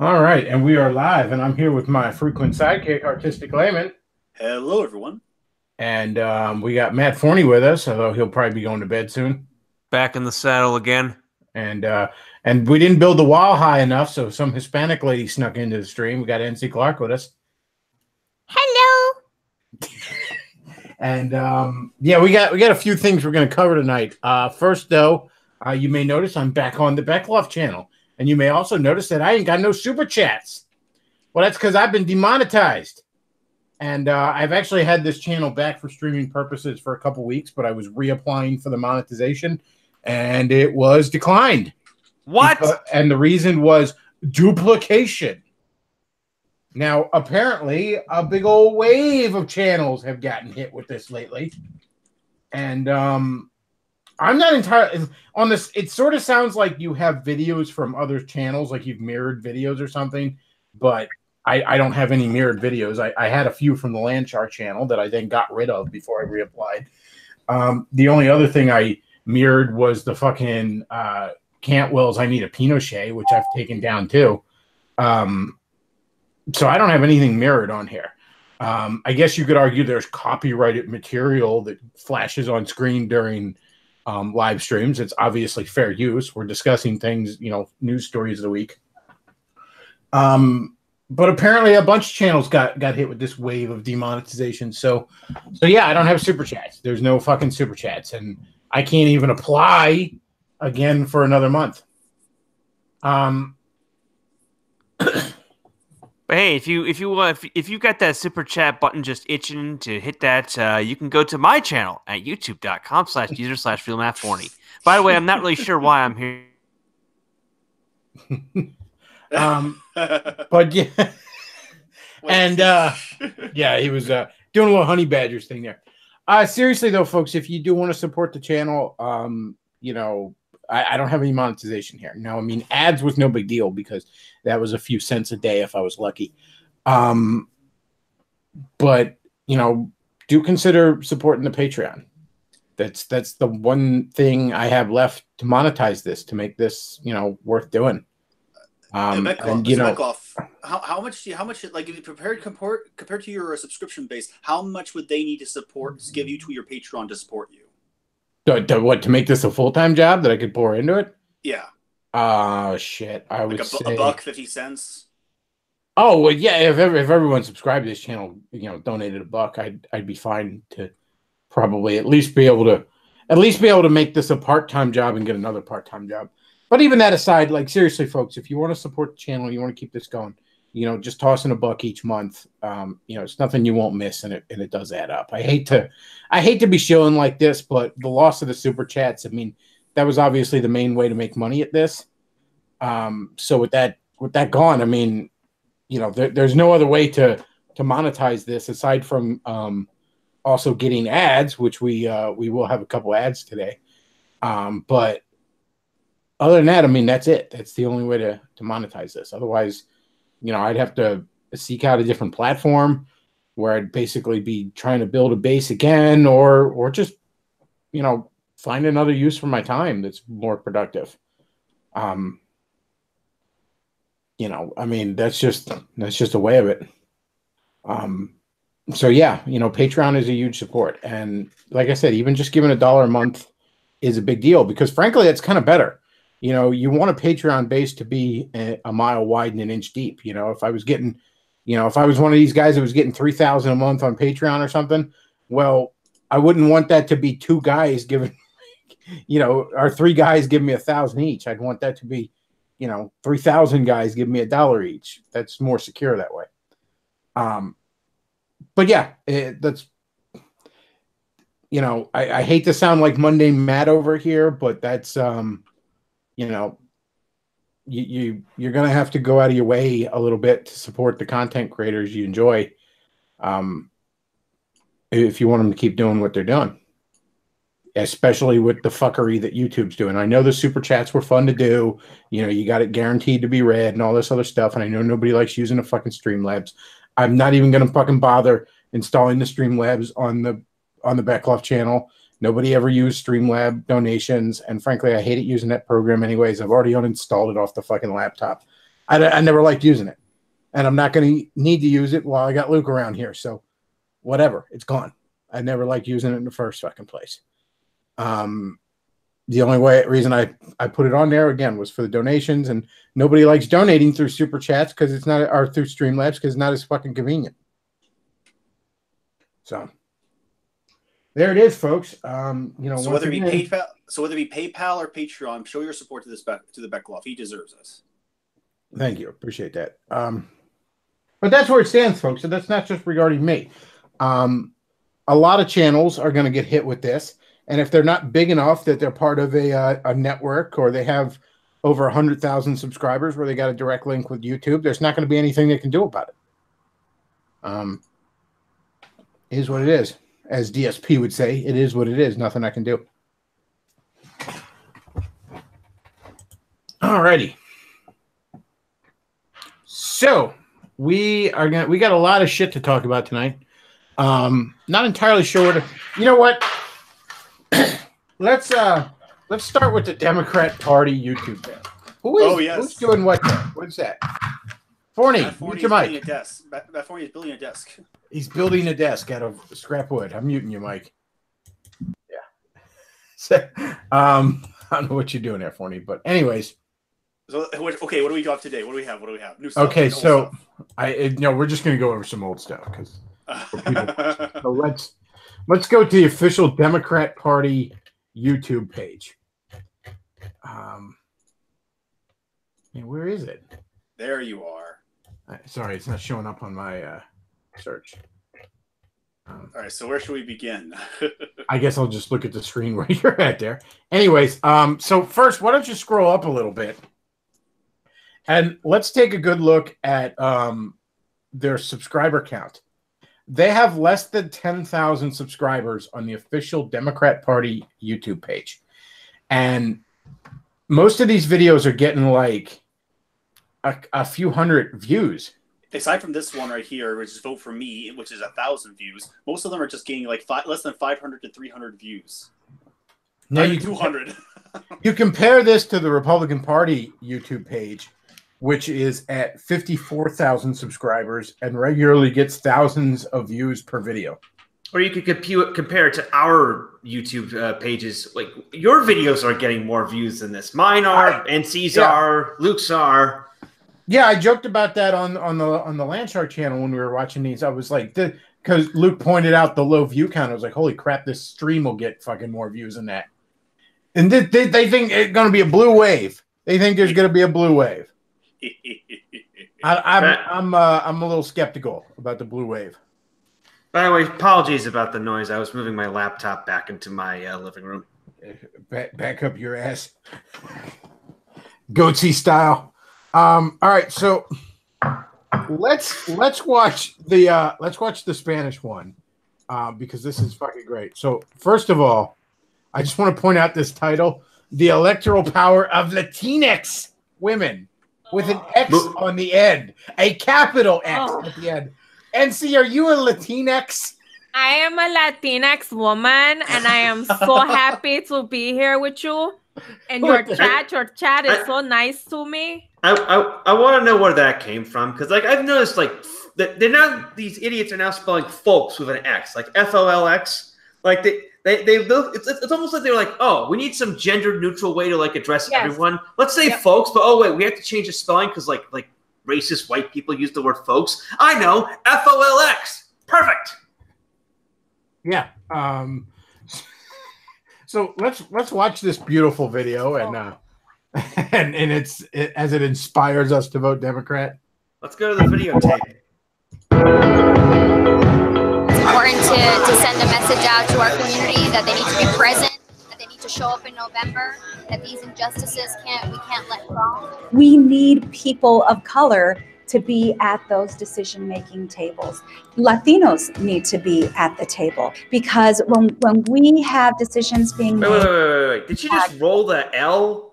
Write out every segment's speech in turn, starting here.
All right, and we are live, and I'm here with my frequent sidekick, Artistic Layman, Hello, everyone. and we got Matt Forney with us, although he'll probably be going to bed soon. Back in the saddle again. And uh, and we didn't build the wall high enough, so some Hispanic lady snuck into the stream. We got NC Clark with us, Hello. and yeah, we got a few things we're going to cover tonight. First, though, you may notice I'm back on the Bechtloff channel, and you may also notice that I ain't got no super chats. Well, that's because I've been demonetized. And I've actually had this channel back for streaming purposes for a couple weeks, but I was reapplying for the monetization, and it was declined. What? And the reason was duplication. Now, apparently, a big old wave of channels have gotten hit with this lately. And I'm not entirely on this. It sort of sounds like you have videos from other channels, like you've mirrored videos or something, but I don't have any mirrored videos. I had a few from the Landshark channel that I then got rid of before I reapplied. The only other thing I mirrored was the fucking Cantwell's I Need a Pinochet, which I've taken down too. So I don't have anything mirrored on here. I guess you could argue there's copyrighted material that flashes on screen during live streams. It's obviously fair use. We're discussing things, news stories of the week. But apparently a bunch of channels got hit with this wave of demonetization. So yeah, I don't have super chats. There's no fucking super chats, and I can't even apply again for another month. But hey, if you got that super chat button just itching to hit that, you can go to my channel at youtube.com/user/FeelMattForney. By the way, I'm not really sure why I'm here. But yeah, and yeah, he was doing a little honey badgers thing there. Seriously though, folks, if you do want to support the channel, I don't have any monetization here. Now, I mean, ads was no big deal because that was a few cents a day if I was lucky. But do consider supporting the Patreon. That's the one thing I have left to monetize this, to make this worth doing. Bechtloff, how much like if you compared to your subscription base, how much would they need to give you to your Patreon to support you? To make this a full-time job that I could pour into it? Yeah. Shit. I would say $1.50. Oh well, yeah. If everyone subscribed to this channel, donated $1, I'd be fine to probably at least be able to make this a part-time job and get another part-time job. But even that aside, like seriously, folks, if you want to support the channel, you want to keep this going, just tossing $1 each month. It's nothing you won't miss, and it does add up. I hate to be shilling like this, but the loss of the super chats, I mean, that was obviously the main way to make money at this. So with that gone, I mean, there's no other way to monetize this aside from also getting ads, which we will have a couple ads today. But other than that, I mean, that's it. That's the only way to monetize this. Otherwise, I'd have to seek out a different platform where I'd basically be trying to build a base again, or just, find another use for my time that's more productive. I mean, that's just a way of it. So yeah, Patreon is a huge support. And like I said, even just giving $1 a month is a big deal because frankly, it's kind of better. You want a Patreon base to be a mile wide and an inch deep. If I was getting, if I was one of these guys that was getting 3,000 a month on Patreon or something, well, I wouldn't want that to be two guys giving, or three guys giving me 1,000 each. I'd want that to be, 3,000 guys give me $1 each. That's more secure that way. But yeah, that's, I hate to sound like mundane Matt over here, but that's, you're going to have to go out of your way a little bit to support the content creators you enjoy, if you want them to keep doing what they're doing, especially with the fuckery that YouTube's doing. I know the super chats were fun to do. You got it guaranteed to be read and all this other stuff. And I know nobody likes using the fucking Streamlabs. I'm not even going to fucking bother installing the Streamlabs on the Bechtloff channel. Nobody ever used Streamlab donations, and frankly, I hated using that program anyways. I've already uninstalled it off the fucking laptop. I never liked using it, and I'm not going to need to use it while I got Luke around here. So whatever, it's gone. I never liked using it in the first fucking place. The only reason I put it on there again was for the donations, and nobody likes donating through super chats because it's not, or through Streamlabs because it's not as fucking convenient. So there it is, folks. So whether it be PayPal or Patreon, show your support to the Bechtloff. He deserves us. Thank you, appreciate that. But that's where it stands, folks. So that's not just regarding me. A lot of channels are going to get hit with this. And if they're not big enough that they're part of a network, or they have over 100,000 subscribers where they got a direct link with YouTube, there's not going to be anything they can do about it. It is what it is. As DSP would say, it is what it is. Nothing I can do. Alrighty. So we got a lot of shit to talk about tonight. Not entirely sure. You know what? Let's start with the Democrat Party YouTube channel. Who's doing what there? What's that? Forney, mute your mic. Forney is building a desk. He's building a desk out of scrap wood. I'm muting you, Mike. Yeah. So, I don't know what you're doing there, Forney, but anyways. So okay, what do we got today? What do we have? New stuff. Okay, so we're just gonna go over some old stuff because so let's go to the official Democrat Party YouTube page. Where is it? There you are. Sorry, it's not showing up on my search. All right, so where should we begin? I guess I'll just look at the screen where you're at there. Anyways, so first, why don't you scroll up a little bit, and let's take a good look at their subscriber count. They have less than 10,000 subscribers on the official Democrat Party YouTube page. And most of these videos are getting like a few hundred views. Aside from this one right here, which is Vote for Me, which is 1,000 views, most of them are just getting like less than 500 to 300 views. Now 200. You compare this to the Republican Party YouTube page, which is at 54,000 subscribers and regularly gets thousands of views per video. Or you could compare it to our YouTube pages. Like, your videos are getting more views than this. Mine are, NC's are, Luke's are. Yeah, I joked about that on the Landshark channel when we were watching these. I was like, because Luke pointed out the low view count. I was like, holy crap, this stream will get fucking more views than that. And they think it's going to be a blue wave. They think there's going to be a blue wave. I'm a little skeptical about the blue wave. By the way, apologies about the noise. I was moving my laptop back into my living room. Back up your ass, goatee style. All right, so let's watch the Spanish one because this is fucking great. So first of all, I just want to point out this title: "The Electoral Power of Latinx Women," with an X on the end, a capital X at the end. NC, are you a Latinx? I am a Latinx woman, and I am so happy to be here with you. And your chat is so nice to me. I want to know where that came from, because like I've noticed, like these idiots are now spelling folks with an X, like FOLX. Like it's almost like they're like, oh, we need some gender neutral way to like address everyone. Let's say folks, but oh wait, we have to change the spelling because like racist white people use the word folks. I know, FOLX. Perfect. Yeah. So let's watch this beautiful video and as it inspires us to vote Democrat. Let's go to the videotape. It's important to send a message out to our community that they need to be present, that they need to show up in November, that these injustices we can't let go. We need people of color to be at those decision-making tables. Latinos need to be at the table because when we have decisions being made... Wait. Did she just roll the L?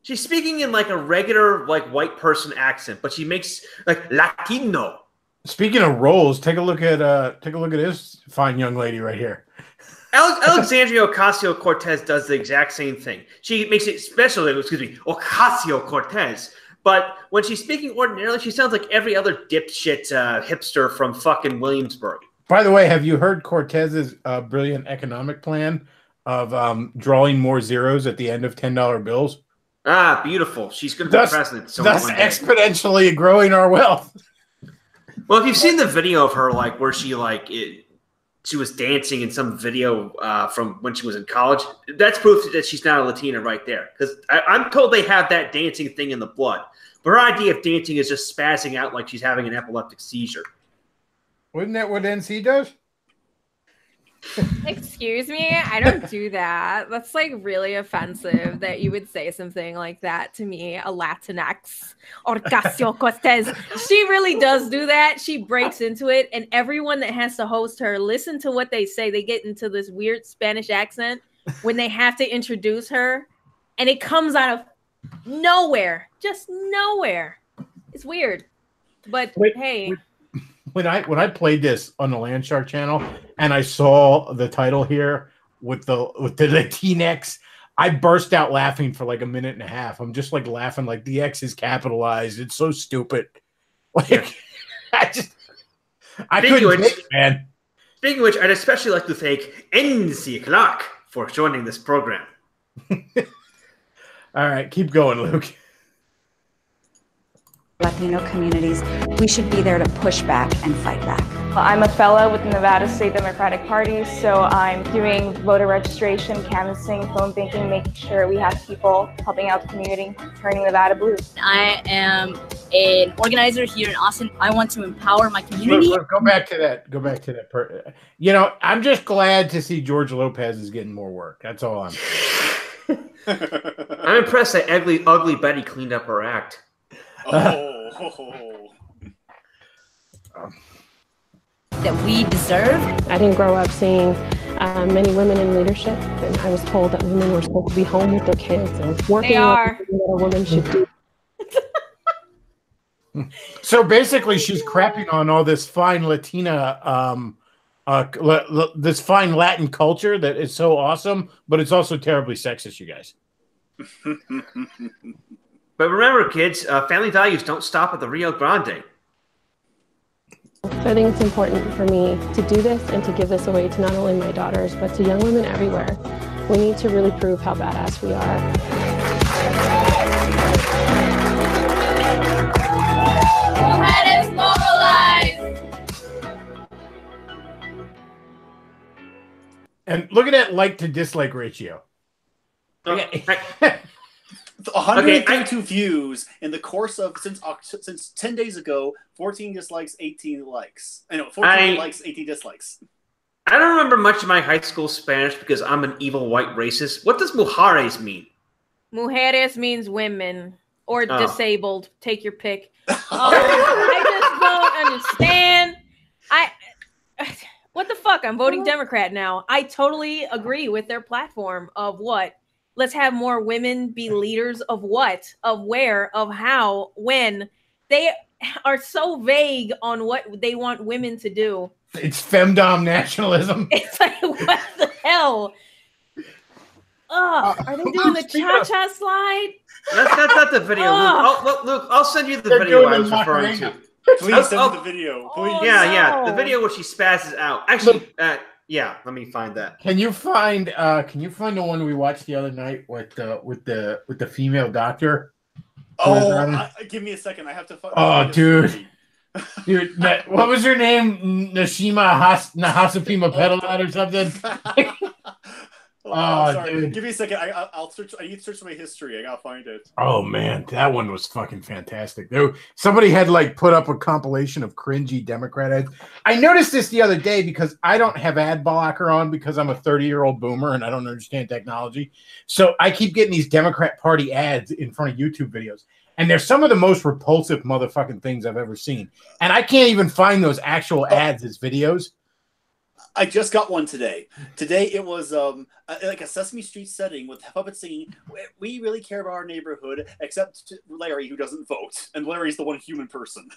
She's speaking in like a regular like white person accent, but she makes like Latino. Speaking of roles, take a look at this fine young lady right here. Alexandria Ocasio-Cortez does the exact same thing. She makes it special. Ocasio-Cortez. But when she's speaking ordinarily, she sounds like every other dipshit hipster from fucking Williamsburg. By the way, have you heard Cortez's brilliant economic plan of drawing more zeros at the end of $10 bills? Ah, beautiful. She's going to be president. So thus exponentially growing our wealth. Well, if you've seen the video of her, like where she she was dancing in some video from when she was in college, that's proof that she's not a Latina right there. Because I'm told they have that dancing thing in the blood. But her idea of dancing is just spazzing out like she's having an epileptic seizure. Wasn't that what NC does? Excuse me, I don't do that. That's like really offensive that you would say something like that to me, a Latinx. Ocasio-Cortez. She really does do that. She breaks into it, and everyone that has to host her, listen to what they say. They get into this weird Spanish accent when they have to introduce her, and it comes out of nowhere, just nowhere. It's weird, but hey. When I played this on the Landshark channel and I saw the title here with the Latinx, I burst out laughing for like a minute and a half. I'm just like laughing like the X is capitalized. It's so stupid. Like I couldn't take it, man. Speaking of which, I'd especially like to thank NC Clark for joining this program. All right, keep going, Luke. Latino communities, we should be there to push back and fight back. I'm a fellow with the Nevada State Democratic Party, so I'm doing voter registration, canvassing, phone banking, making sure we have people helping out the community, turning Nevada blue. I am an organizer here in Austin. I want to empower my community. Go back to that. Go back to that. You know, I'm just glad to see George Lopez is getting more work. That's all I'm saying. I'm impressed that ugly Betty cleaned up her act. That we deserve. I didn't grow up seeing many women in leadership, and I was told that women were supposed to be home with their kids and working. They are. What a woman should do. So basically, she's crapping on all this fine Latina, this fine Latin culture that is so awesome, but it's also terribly sexist, you guys. But remember, kids, family values don't stop at the Rio Grande. So I think it's important for me to do this and to give this away to not only my daughters, but to young women everywhere. We need to really prove how badass we are. Let us mobilize! And look at that like to dislike ratio. Okay. 132 views in the course of since 10 days ago, 14 dislikes, 18 likes. I know, 14 likes, 18 dislikes. I don't remember much of my high school Spanish because I'm an evil white racist. What does mujeres mean? Mujeres means women or disabled. Take your pick. I just don't understand. What the fuck? I'm voting Democrat now. I totally agree with their platform of what? Let's have more women be leaders of what, of where, of how, when. They are so vague on what they want women to do. It's femdom nationalism. It's like, what the hell? Are they doing the cha-cha slide? That's not the video. Luke, I'll send you the video I was referring to. Please send the video. Please. Yeah. The video where she spazzes out. Actually, yeah, let me find that. Can you find the one we watched the other night with the female doctor? Give me a second. I have to find. Oh, dude, what was her name? Nashima Hasapima Pedalat or something? Sorry. Dude. Give me a second. I'll search. I need to search my history. I gotta find it. Oh man, that one was fucking fantastic. Somebody had like put up a compilation of cringy Democrat ads. I noticed this the other day because I don't have ad blocker on because I'm a 30-year-old boomer and I don't understand technology. So I keep getting these Democrat Party ads in front of YouTube videos. And they're some of the most repulsive motherfucking things I've ever seen. And I can't even find those actual ads as videos. I just got one today. Today it was like a Sesame Street setting with puppets singing, "We really care about our neighborhood, except Larry, who doesn't vote." And Larry's the one human person.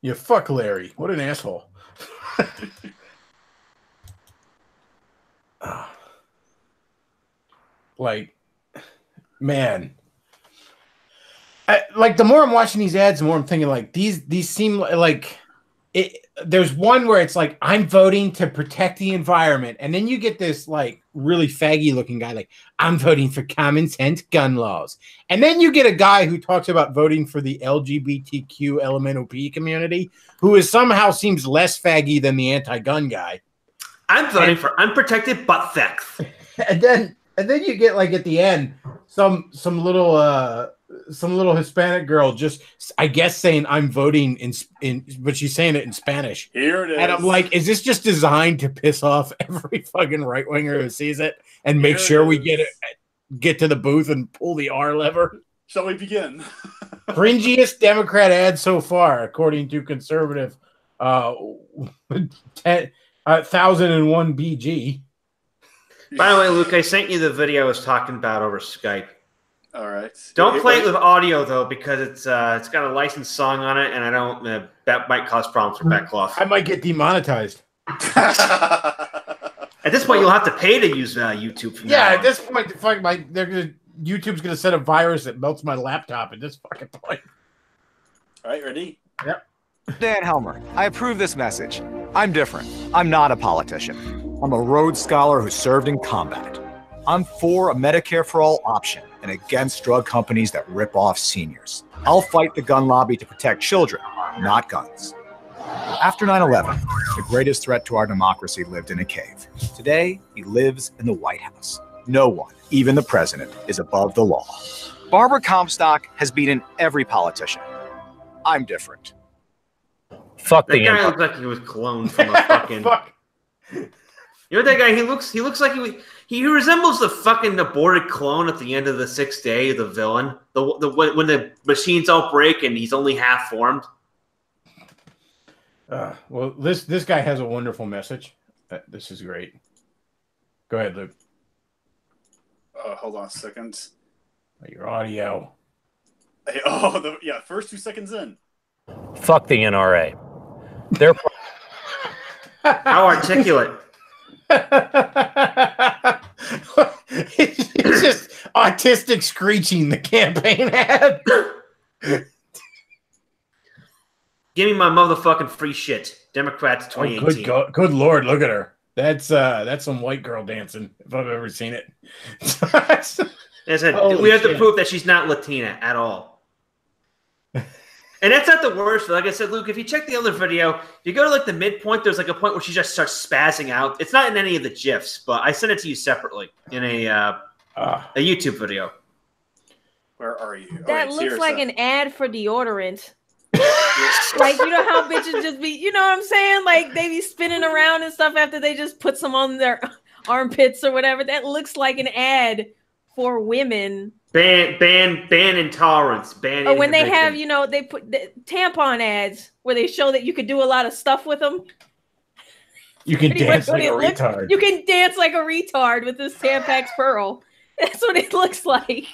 Yeah, fuck Larry. What an asshole. Like, man. like the more I'm watching these ads, the more I'm thinking like these seem like it. There's one where it's like I'm voting to protect the environment, and then you get this like really faggy looking guy like I'm voting for common sense gun laws, and then you get a guy who talks about voting for the LGBTQ elemental P community, who is somehow seems less faggy than the anti-gun guy. I'm voting for unprotected butt sex. And then you get like at the end some little Hispanic girl just I guess saying I'm voting in but she's saying it in Spanish. Here it is. And I'm like, is this just designed to piss off every fucking right winger who sees it and make sure we get to the booth and pull the R lever? Shall we begin? Cringiest Democrat ad so far, according to conservative 1001 BG. By the way, Luke, I sent you the video I was talking about over Skype. All right. Don't play it with audio though, because it's got a licensed song on it, and I don't. That might cause problems for Bechtloff. I might get demonetized. At this point, you'll have to pay to use YouTube. From now at on. this point, YouTube's gonna send a virus that melts my laptop at this fucking point. All right, ready? Yep. Dan Helmer, I approve this message. I'm different. I'm not a politician. I'm a Rhodes Scholar who served in combat. I'm for a Medicare for all option and against drug companies that rip off seniors. I'll fight the gun lobby to protect children, not guns. After 9/11, the greatest threat to our democracy lived in a cave. Today, he lives in the White House. No one, even the president, is above the law. Barbara Comstock has beaten every politician. I'm different. Fuck the guy looks like he was cloned from a fucking. Fuck. You know that guy? He looks like he resembles the fucking aborted clone at the end of the 6th Day, the villain. When the machines all break and he's only half formed. Well, this guy has a wonderful message. This is great. Go ahead, Luke. Hold on a second. Your audio. Hey, first 2 seconds in. Fuck the NRA. They're how articulate. It's just autistic screeching the campaign ad. Give me my motherfucking free shit. Democrats 2018. Oh, good Lord, look at her. That's some white girl dancing, if I've ever seen it. We have to prove that she's not Latina at all. And that's not the worst. Like I said, Luke, if you check the other video, if you go to like the midpoint, there's like a point where she just starts spazzing out. It's not in any of the GIFs, but I sent it to you separately in a YouTube video. Where are you? That looks like an ad for deodorant. Like, you know how bitches just be, you know what I'm saying? Like, they be spinning around and stuff after they just put some on their armpits or whatever. That looks like an ad for women. Ban intolerance. Ban. Or when they have, you know, they put the tampon ads where they show that you could do a lot of stuff with them. You can dance like a retard. You can dance like a retard with this Tampax Pearl. That's what it looks like.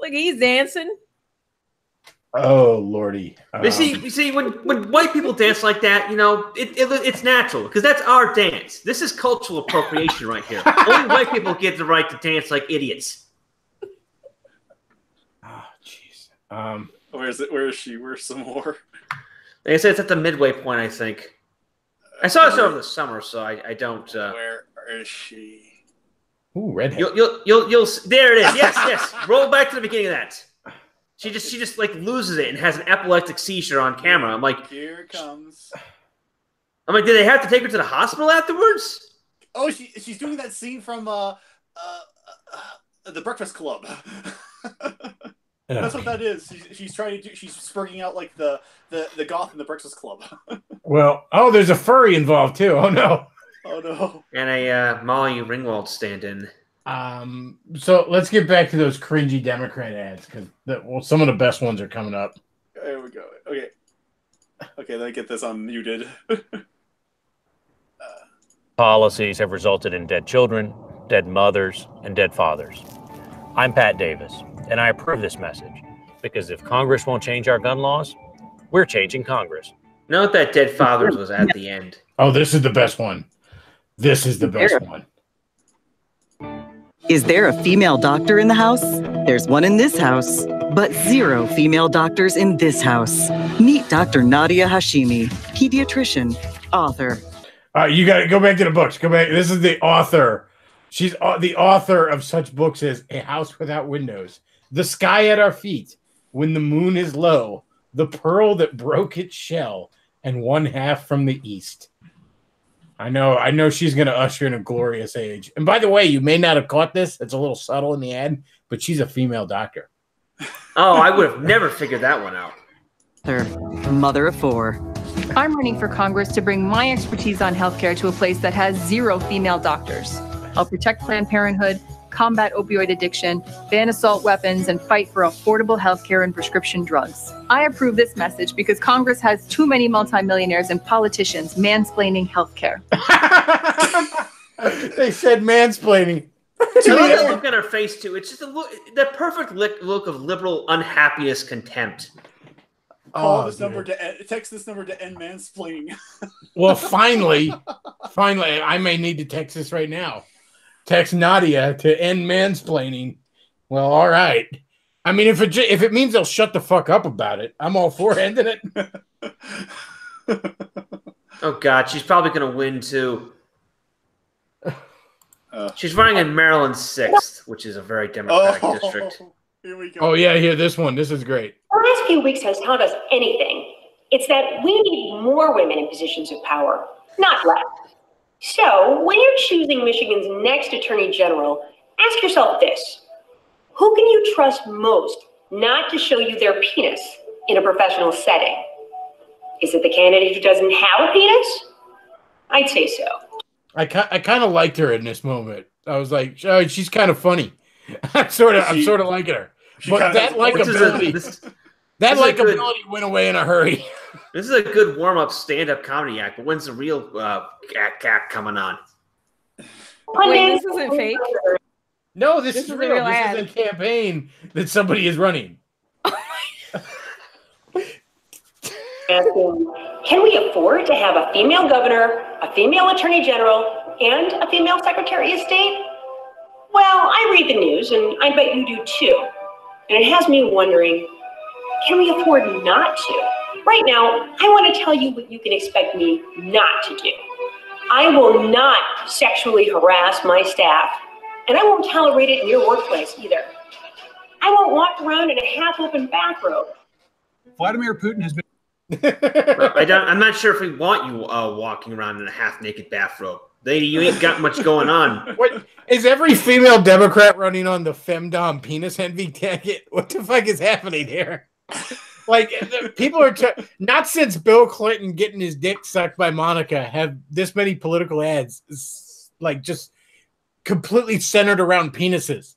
Like he's dancing. Oh Lordy! You see, when white people dance like that, you know, it's natural because that's our dance. This is cultural appropriation right here. Only white people get the right to dance like idiots. Oh jeez. Where is she? Where's some more? Like I said, it's at the midway point. I think I saw this over the summer, so I don't. Where is she? Ooh, redhead. You'll. There it is. Yes. Roll back to the beginning of that. She just like loses it and has an epileptic seizure on camera. I'm like, here it comes. I'm like, did they have to take her to the hospital afterwards? Oh, she's doing that scene from The Breakfast Club. That's what that is. She's trying to do. She's spurting out like the goth in The Breakfast Club. Well, there's a furry involved too. Oh no. Oh no. And a Molly Ringwald stand-in. So let's get back to those cringy Democrat ads because some of the best ones are coming up. There we go. Okay, let me get this unmuted. Policies have resulted in dead children, dead mothers, and dead fathers. I'm Pat Davis, and I approve this message because if Congress won't change our gun laws, we're changing Congress. Note that dead fathers was at the end. Oh, this is the best one. This is the best one. Is there a female doctor in the house? There's one in this house, but 0 female doctors in this house. Meet Dr. Nadia Hashimi, pediatrician, author. All right, you got to go back to the books. Go back. This is the author. She's the author of such books as A House Without Windows, The Sky at Our Feet, When the Moon is Low, The Pearl That Broke Its Shell, and One Half from the East. I know she's going to usher in a glorious age. And by the way, you may not have caught this. It's a little subtle in the ad, but she's a female doctor. Oh, I would have never figured that one out. Mother of 4. I'm running for Congress to bring my expertise on healthcare to a place that has 0 female doctors. I'll protect Planned Parenthood, combat opioid addiction, ban assault weapons, and fight for affordable healthcare and prescription drugs. I approve this message because Congress has too many multimillionaires and politicians mansplaining healthcare. They said mansplaining. I love that look on her face too. It's just the perfect look of liberal unhappiness, contempt. Call this number to text this number to end mansplaining. Well, finally, I may need to text this right now. Text Nadia to end mansplaining. Well, all right. I mean, if it means they'll shut the fuck up about it, I'm all for ending it. Oh God, she's probably going to win too. She's running in Maryland's 6th, which is a very Democratic district. Here we go. Oh yeah, here this one. This is great. The last few weeks has taught us anything. It's that we need more women in positions of power, not less. So, when you're choosing Michigan's next Attorney General, ask yourself this. Who can you trust most not to show you their penis in a professional setting? Is it the candidate who doesn't have a penis? I'd say so. I kind of liked her in this moment. I was like, oh, she's kind of funny. I'm sort of liking her. But that likability went away in a hurry. This is a good warm-up stand-up comedy act, but when's the real act coming on? Wait, this isn't fake? No, this is real. This is a campaign that somebody is running. Can we afford to have a female governor, a female attorney general, and a female secretary of state? Well, I read the news, and I bet you do too. And it has me wondering, can we afford not to? Right now, I want to tell you what you can expect me not to do. I will not sexually harass my staff, and I won't tolerate it in your workplace either. I won't walk around in a half-open bathrobe. Vladimir Putin has been... I'm not sure if we want you walking around in a half-naked bathrobe. You ain't got much going on. What is every female Democrat running on the femdom penis envy ticket? What the fuck is happening here? Like, people are not since Bill Clinton getting his dick sucked by Monica have this many political ads like just completely centered around penises.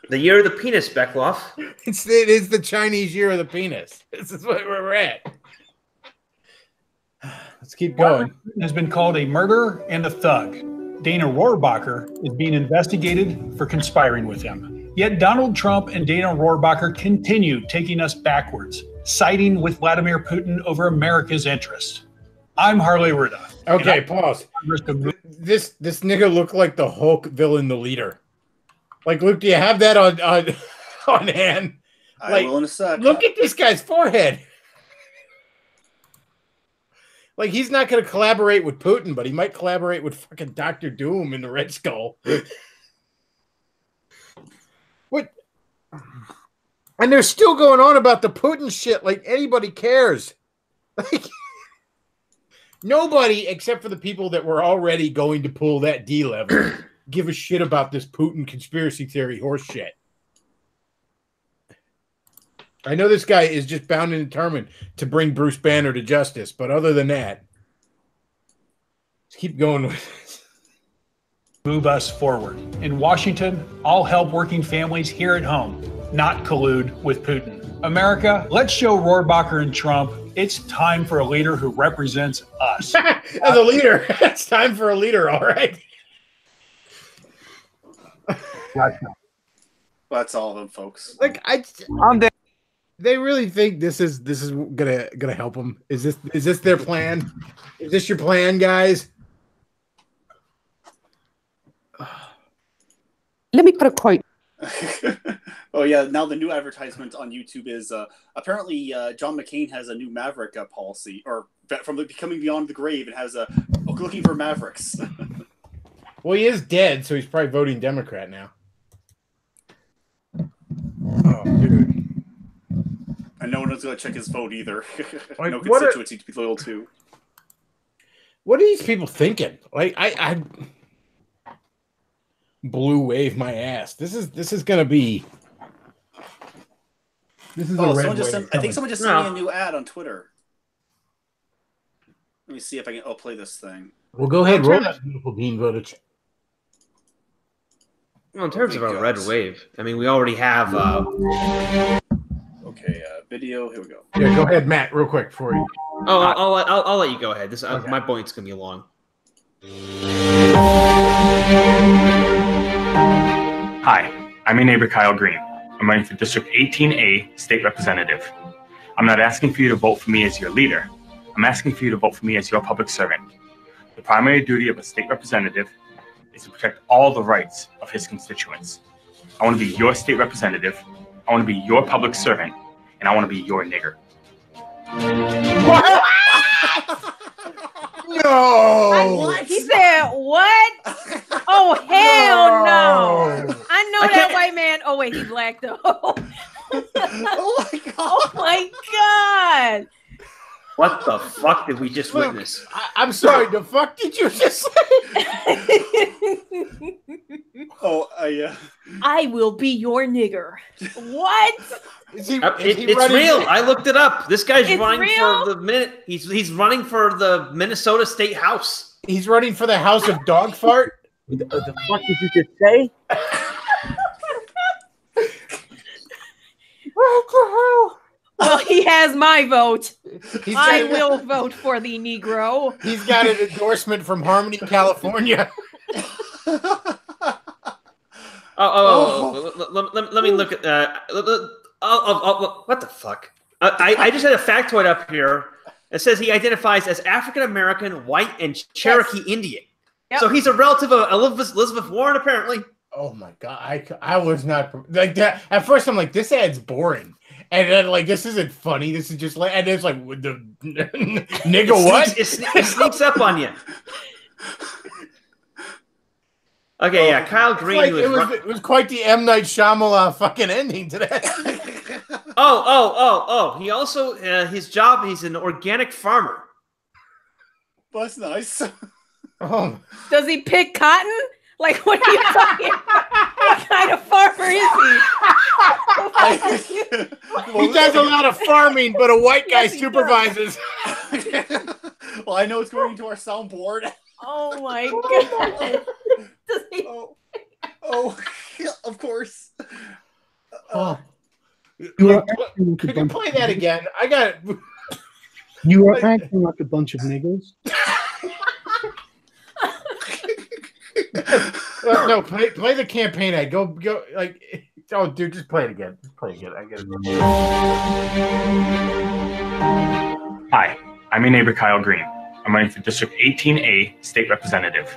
The year of the penis, Bechtloff. It is the Chinese year of the penis. This is where we're at. Let's keep going. Has been called a murderer and a thug. Dana Rohrabacher is being investigated for conspiring with him. Yet Donald Trump and Dana Rohrabacher continue taking us backwards, siding with Vladimir Putin over America's interests. I'm Harley Ruda. Okay, pause. This nigga looked like the Hulk villain, the leader. Like, Luke, do you have that on hand? I will in a sec. Look at this guy's forehead. Like, he's not going to collaborate with Putin, but he might collaborate with fucking Dr. Doom in the Red Skull. What? And they're still going on about the Putin shit like anybody cares. Like, nobody, except for the people that were already going to pull that D level, give a shit about this Putin conspiracy theory horse shit. I know this guy is just bound and determined to bring Bruce Banner to justice, but other than that, let's keep going with this. Move us forward. In Washington, I'll help working families here at home, not collude with Putin. America, let's show Rohrabacher and Trump it's time for a leader who represents us. As a leader, it's time for a leader, all right? That's all of them, folks. Like, I'm dead. They really think this is gonna help them? Is this their plan? Is this your plan, guys? Let me put a quote. Oh yeah, now the new advertisement on YouTube is apparently John McCain has a new Maverick policy, or from Becoming Beyond the Grave, it has looking for Mavericks. Well, he is dead, so he's probably voting Democrat now. Oh, dude. And no one's going to check his vote either. Like, no constituency to be loyal to. What are these people thinking? Like, I blue wave my ass. This is going to be... This is a red wave. I think someone just sent me a new ad on Twitter. Let me see if I can play this thing. Well, go ahead, roll that beautiful bean footage. Well, in terms of a red wave, I mean, we already have. Okay, video. Here we go. Yeah, go ahead, Matt, real quick before you. Oh, I'll let you go ahead. This okay. My point's gonna be long. Hi, I'm your neighbor Kyle Green. I'm running for District 18A State Representative. I'm not asking for you to vote for me as your leader. I'm asking for you to vote for me as your public servant. The primary duty of a state representative is to protect all the rights of his constituents. I want to be your state representative, I want to be your public servant, and I want to be your nigger. What? No! He said, what? Oh, hell no. I know that white man. Oh, wait, he's black, though. Oh, my God. Oh, my God. What the fuck did we just witness? I'm sorry, the fuck did you just say? Oh, yeah. I will be your nigger. What? It's real. I looked it up. This guy's running real? for the he's running for the Minnesota State House. He's running for the House of Dog Fart. The fuck did you just say? What the hell? Well, he has my vote. I got- will vote for the Negro. He's got an endorsement from Harmony, California. Let me look at that. What the fuck? I just had a factoid up here. It says he identifies as African American, white, and Cherokee Indian. Yep. So he's a relative of Elizabeth Warren, apparently. Oh my god, I was not like that. At first, I'm like, this ad's boring, and then like, this isn't funny. This is just like, and it's like, the nigga, what? It sneaks up on you. Okay, yeah, Kyle Green. Like, it was quite the M. Night Shyamalan fucking ending to that. Oh! He also his job. He's an organic farmer. Well, that's nice. Oh, does he pick cotton? Like, what are you talking about? What kind of farmer is he? He does a lot of farming, but a white guy supervises. Well, I know it's going into our soundboard. Oh my god. Does he... Oh, of course. Could you play that again? I got it. You are acting like a bunch of niggers. No, play the campaign ad. Go, like, oh, dude, just play it again. Just play it again. I get it. Hi, I'm your neighbor Kyle Green. I'm running for District 18A State Representative.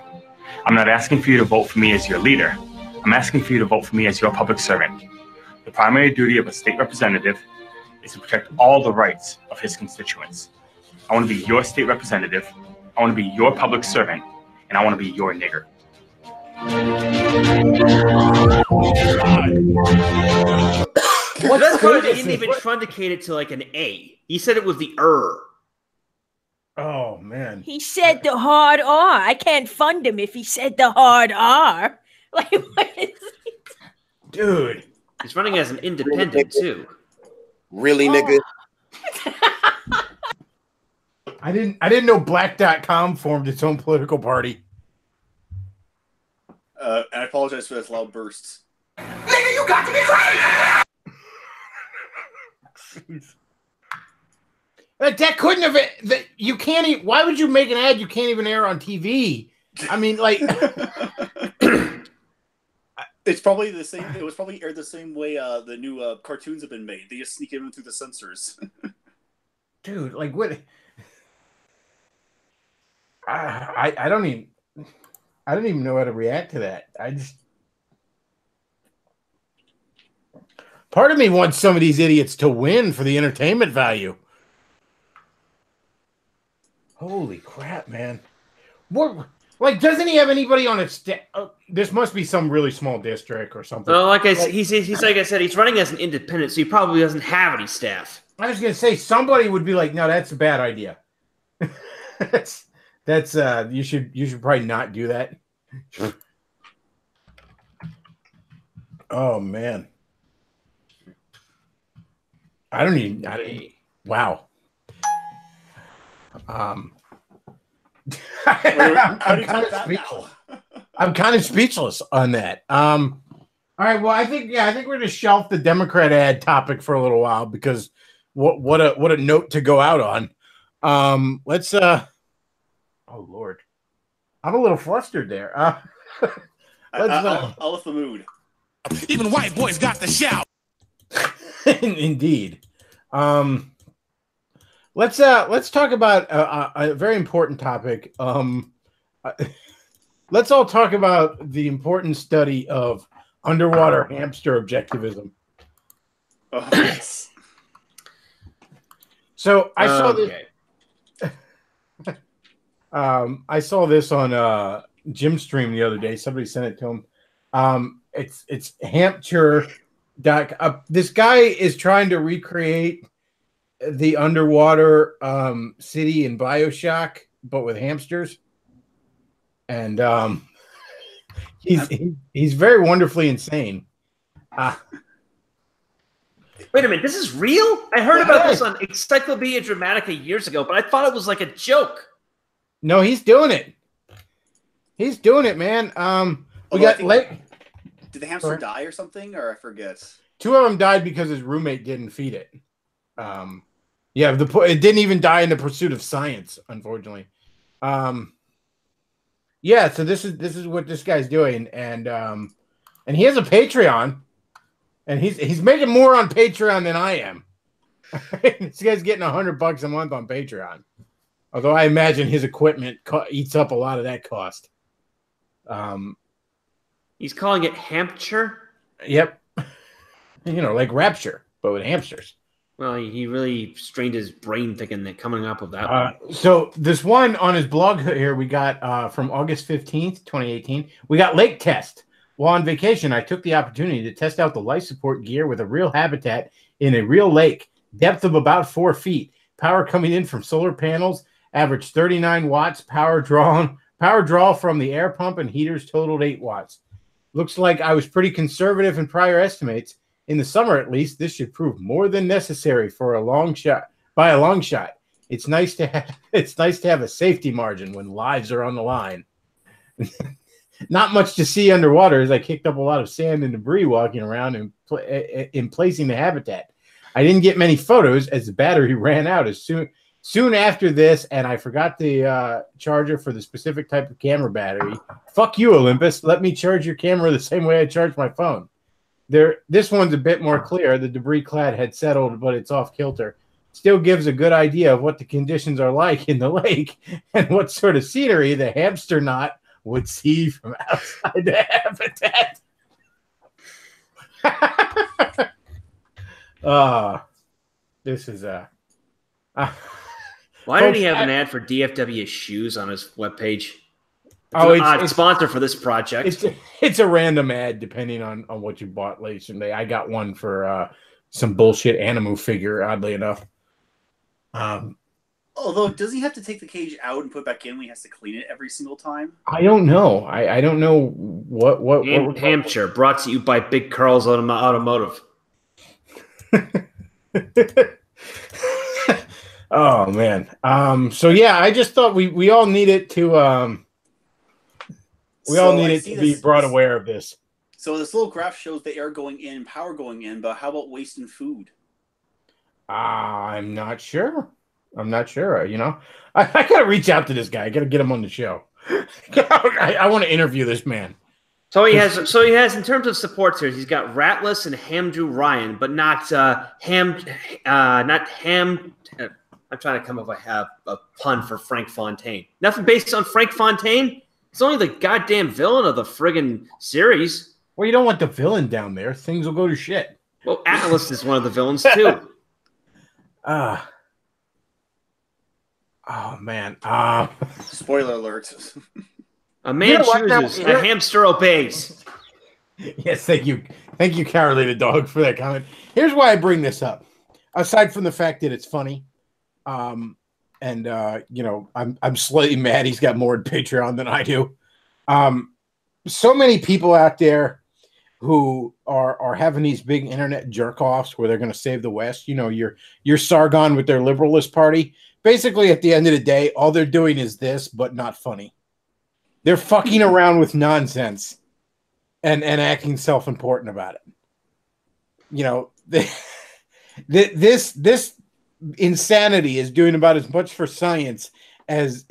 I'm not asking for you to vote for me as your leader. I'm asking for you to vote for me as your public servant. The primary duty of a state representative is to protect all the rights of his constituents. I want to be your state representative, I want to be your public servant, and I want to be your nigger. Well, that's why they didn't even truncate it to like an A. He said it was the Oh man. He said the hard R. I can't fund him if he said the hard R. Like, what is he? Dude. He's running as an independent too. Really, nigga? I didn't know Black.com formed its own political party. And I apologize for this loud bursts. Nigga, you got to be crazy! That couldn't have. You can't even. Why would you make an ad you can't even air on TV? I mean, like, it's probably the same. It was probably aired the same way the new cartoons have been made. They just sneak it in through the censors. Dude, like what? I don't even know how to react to that. Part of me wants some of these idiots to win for the entertainment value. Holy crap, man. What? Like, doesn't he have anybody on his staff? This must be some really small district or something. Well, like I said, he's running as an independent, so he probably doesn't have any staff. I was gonna say somebody would be like, "No, that's a bad idea." that's you should probably not do that. Oh man, wow. I'm kind of speechless on that. All right, well, I think we're gonna shelf the Democrat ad topic for a little while because what a note to go out on. Let's oh Lord, I'm a little flustered there. I'll lift the mood. Even white boys got the shout. Indeed. Let's talk about a very important topic. Let's all talk about the important study of underwater hamster objectivism. Oh, yes. So I saw this. I saw this on Jim's stream the other day. Somebody sent it to him. It's Hampshire. This guy is trying to recreate the underwater city in BioShock, but with hamsters. And he's very wonderfully insane. Wait a minute, this is real? I heard about this on Encyclopedia Dramatica years ago, but I thought it was like a joke. No, he's doing it. He's doing it, man. Did the hamster die or something? Or I forget. 2 of them died because his roommate didn't feed it. Yeah, it didn't even die in the pursuit of science, unfortunately. Yeah, so this is what this guy's doing, and he has a Patreon, and he's making more on Patreon than I am. This guy's getting $100 a month on Patreon, although I imagine his equipment eats up a lot of that cost. He's calling it Hampshire. Yep, like Rapture, but with hamsters. Well, he really strained his brain thinking that coming up with that one. So this one on his blog here, we got from August 15th, 2018. We got lake test. While on vacation, I took the opportunity to test out the life support gear with a real habitat in a real lake. Depth of about 4 feet. Power coming in from solar panels. Average 39 watts. Power draw from the air pump and heaters totaled 8 watts. Looks like I was pretty conservative in prior estimates. In the summer, at least, this should prove more than necessary for a long shot. By a long shot, it's nice to have a safety margin when lives are on the line. Not much to see underwater, as I kicked up a lot of sand and debris walking around and in placing the habitat. I didn't get many photos as the battery ran out soon after this, and I forgot the charger for the specific type of camera battery. Fuck you, Olympus. Let me charge your camera the same way I charge my phone. This one's a bit more clear. The debris clad had settled, but it's off kilter. Still gives a good idea of what the conditions are like in the lake and what sort of scenery the hamster knot would see from outside the habitat. This is why did he have an ad for DFW shoes on his webpage? It's sponsor for this project. It's a random ad depending on what you bought recently. I got one for some bullshit Animu figure, oddly enough. Although, does he have to take the cage out and put it back in when he has to clean it every single time? I don't know. I don't know what Hampshire, brought to you by Big Carl's Automotive. Oh man. So yeah, I just thought we all needed to be brought aware of this. So this little graph shows the air going in, power going in, but how about waste and food? I'm not sure. I gotta reach out to this guy. I gotta get him on the show. I want to interview this man. So he has in terms of supports here, he's got Ratless and Hamdrew Ryan, but not Ham. I'm trying to come up with a pun for Frank Fontaine. Nothing based on Frank Fontaine. He's only the goddamn villain of the friggin' series. Well, you don't want the villain down there. Things will go to shit. Well, Atlas is one of the villains too. Oh man. Spoiler alert. A man chooses, a hamster obeys. Yes, thank you. Thank you, Carolina Dog, for that comment. Here's why I bring this up. Aside from the fact that it's funny, I'm slightly mad he's got more in Patreon than I do. So many people out there who are having these big internet jerk-offs where they're going to save the West. You know, your Sargon with their liberalist party. Basically, at the end of the day, all they're doing is this, but not funny. They're fucking around with nonsense and acting self-important about it. You know, this insanity is doing about as much for science as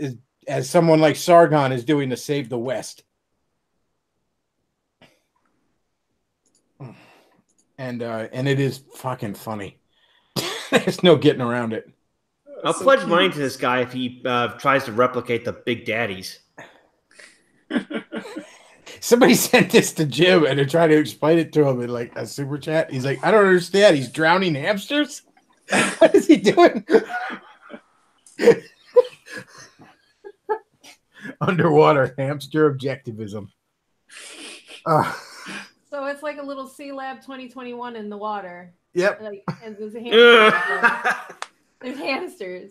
someone like Sargon is doing to save the West. And it is fucking funny. There's no getting around it. I'll pledge money to this guy if he tries to replicate the Big Daddies. Somebody sent this to Jim and they're trying to explain it to him in like a super chat. He's like, I don't understand. He's drowning hamsters? What is he doing? Underwater hamster objectivism. So it's like a little Sea Lab 2021 in the water. Yep. Like, and there's hamsters. There's hamsters.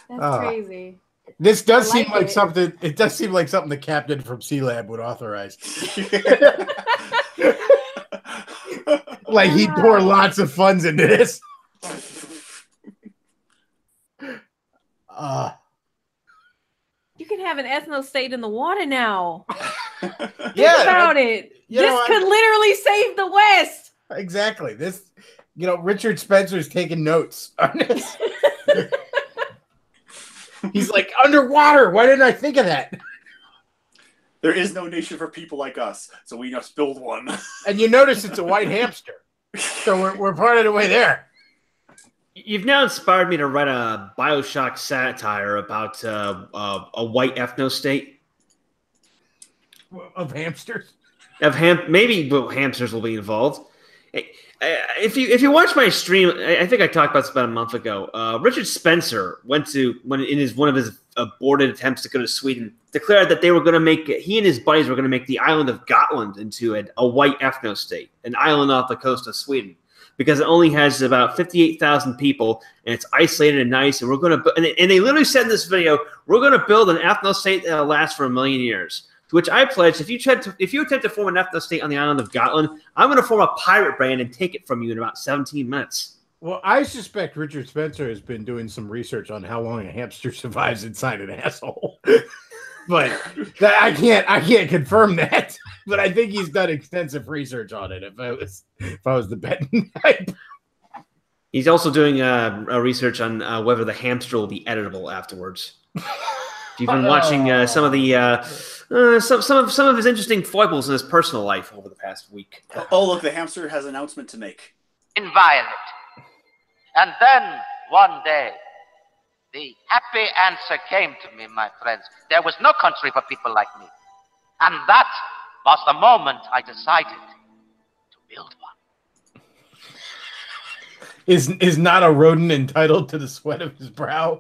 That's crazy. This does seem like something. It does seem like something the captain from Sea Lab would authorize. Like he'd pour lots of funds into this. You can have an ethno state in the water now. Think about it. This could literally save the West. Exactly. This, Richard Spencer's taking notes on this. He's like, underwater. Why didn't I think of that? There is no nation for people like us, so we must build one. And you notice it's a white hamster. So we're part of the way there. You've now inspired me to write a Bioshock satire about a white ethno state. Of hamsters? Maybe hamsters will be involved. If you watch my stream, I think I talked about this about a month ago. Richard Spencer one of his aborted attempts to go to Sweden, declared that he and his buddies were going to make the island of Gotland into a white ethno state, an island off the coast of Sweden, because it only has about 58,000 people and it's isolated and nice. And and they literally said in this video, we're going to build an ethno state that'll last for 1 million years. To which I pledge, if you attempt to form an ethno state on the island of Gotland, I'm going to form a pirate brand and take it from you in about 17 minutes. Well, I suspect Richard Spencer has been doing some research on how long a hamster survives inside an asshole. But I can't confirm that. But I think he's done extensive research on it. If I was the betting type. He's also doing a research on whether the hamster will be editable afterwards. If you've been watching some of his interesting foibles in his personal life over the past week. Oh, look, the hamster has an announcement to make. Inviolate. And then one day, the happy answer came to me, my friends. There was no country for people like me. And that was the moment I decided to build one. Is not a rodent entitled to the sweat of his brow?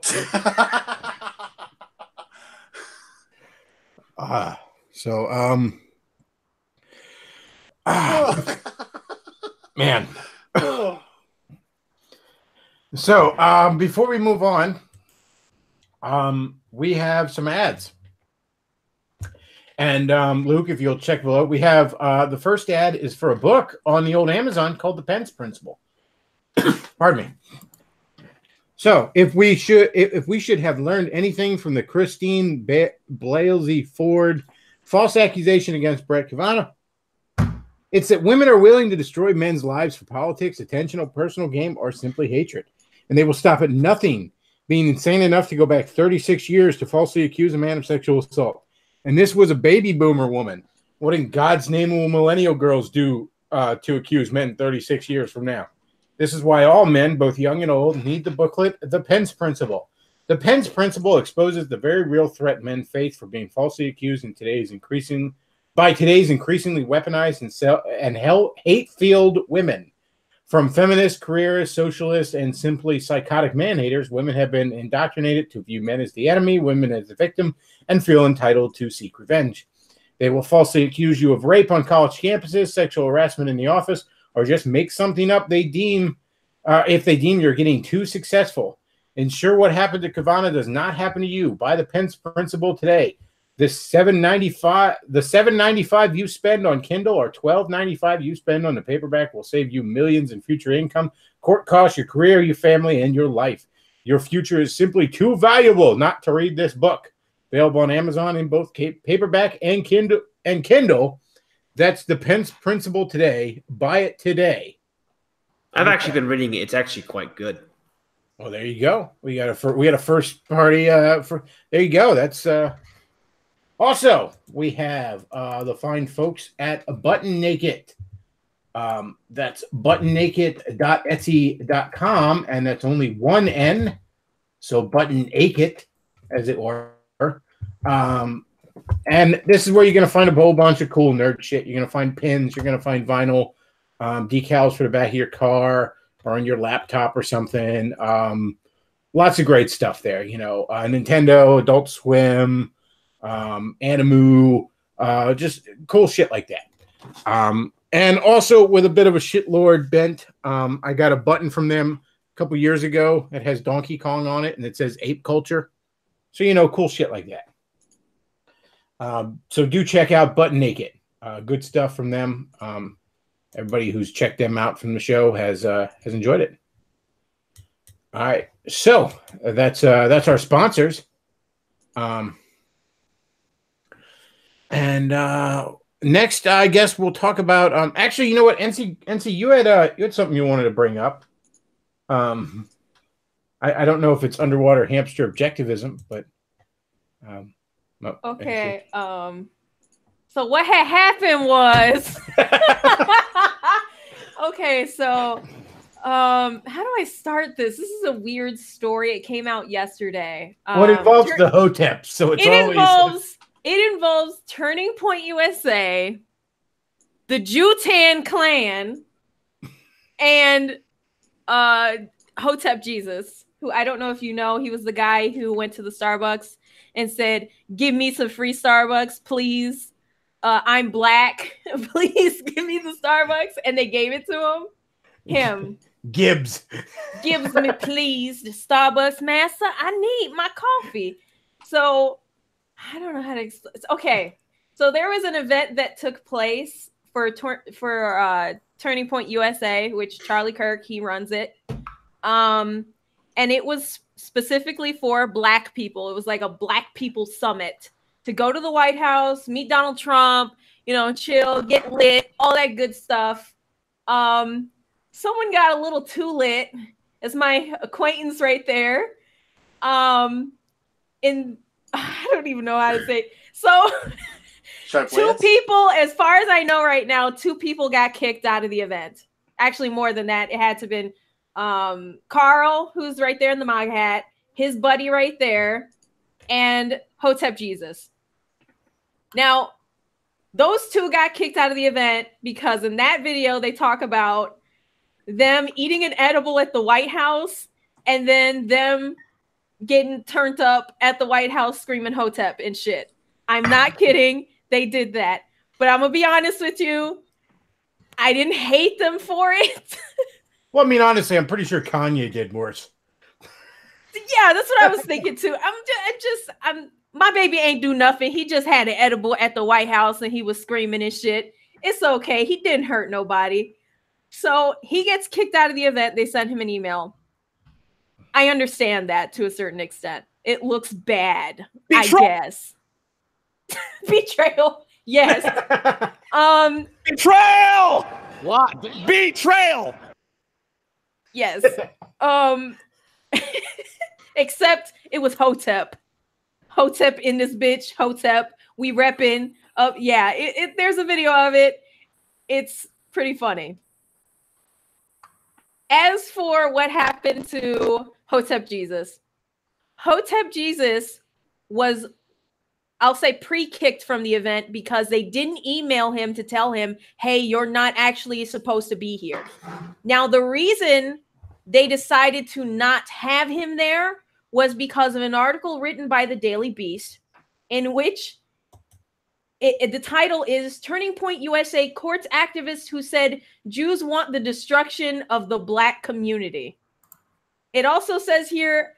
Man. So, before we move on, we have some ads. And Luke, if you'll check below, we have the first ad is for a book on the old Amazon called The Pence Principle. Pardon me. So, if we should have learned anything from the Christine Blasey Ford false accusation against Brett Kavanaugh, it's that women are willing to destroy men's lives for politics, attention, or personal gain, or simply hatred. And they will stop at nothing, being insane enough to go back 36 years to falsely accuse a man of sexual assault. And this was a baby boomer woman. What in God's name will millennial girls do to accuse men 36 years from now? This is why all men, both young and old, need the booklet, The Pence Principle. The Pence Principle exposes the very real threat men face for being falsely accused in today's increasingly weaponized and hate-filled women. From feminists, careerists, socialists, and simply psychotic man-haters, women have been indoctrinated to view men as the enemy, women as the victim, and feel entitled to seek revenge. They will falsely accuse you of rape on college campuses, sexual harassment in the office, or just make something up they deem if they deem you're getting too successful. Ensure what happened to Kavana does not happen to you. Buy the Pence Principle today. The $7.95 you spend on Kindle or $12.95 you spend on the paperback will save you millions in future income, court costs, your career, your family, and your life. Your future is simply too valuable not to read this book. Available on Amazon in both paperback and Kindle. That's the Pence Principle today. Buy it today. I've actually been reading it. It's actually quite good. Well, there you go. We got a first party. There you go. That's also we have the fine folks at Button Naked. That's buttonnaked.etsy.com, and that's only one N, so Button Naked, as it were. And this is where you're going to find a whole bunch of cool nerd shit. You're going to find pins. You're going to find vinyl decals for the back of your car or on your laptop or something. Lots of great stuff there. Nintendo, Adult Swim, Animu, just cool shit like that. And also with a bit of a shitlord bent, I got a button from them a couple years ago that has Donkey Kong on it, and it says ape culture. So, cool shit like that. So do check out Button Naked. Good stuff from them. Everybody who's checked them out from the show has enjoyed it. All right. So that's our sponsors. And next, I guess we'll talk about. Actually, you know what, NC, you had something you wanted to bring up. I don't know if it's underwater hamster objectivism, but no, okay. So what had happened was okay. So how do I start this? This is a weird story. It came out yesterday. What involves the Hotep? So It involves Turning Point USA, the Jutan clan, and Hotep Jesus, who I don't know if you know. He was the guy who went to the Starbucks and said, "Give me some free Starbucks, please. I'm black. Please give me the Starbucks." And they gave it to him. Gibbs me, please, the Starbucks master. I need my coffee. So I don't know how to explain. Okay, so there was an event that took place for Turning Point USA, which Charlie Kirk, he runs it. And it was specifically for Black people. It was like a Black people summit to go to the White House, meet Donald Trump, chill, get lit, all that good stuff. Someone got a little too lit. It's my acquaintance right there. I don't even know how to say it. So two people, as far as I know right now, 2 people got kicked out of the event. Actually, more than that. It had to have been Carl, who's right there in the MAGA hat, his buddy right there, and Hotep Jesus. Now, those 2 got kicked out of the event because in that video, they talk about them eating an edible at the White House and then them getting turned up at the White House screaming Hotep and shit. I'm not kidding. They did that. But I'm going to be honest with you. I didn't hate them for it. Well, I mean, honestly, I'm pretty sure Kanye did worse. Yeah, that's what I was thinking too. My baby ain't do nothing. He just had an edible at the White House and he was screaming and shit. It's okay. He didn't hurt nobody. So he gets kicked out of the event. They sent him an email. I understand that to a certain extent. It looks bad, Betrayal. I guess. Betrayal. Yes. Betrayal. What? Betrayal. Yes. Except it was Hotep. Hotep in this bitch. Hotep. We repping. Yeah, there's a video of it. It's pretty funny. As for what happened to Hotep Jesus was I'll say pre-kicked from the event because they didn't email him to tell him, hey, you're not actually supposed to be here. Now, the reason they decided to not have him there was because of an article written by the Daily Beast in which the title is Turning Point USA courts activists who said Jews want the destruction of the Black community. It also says here,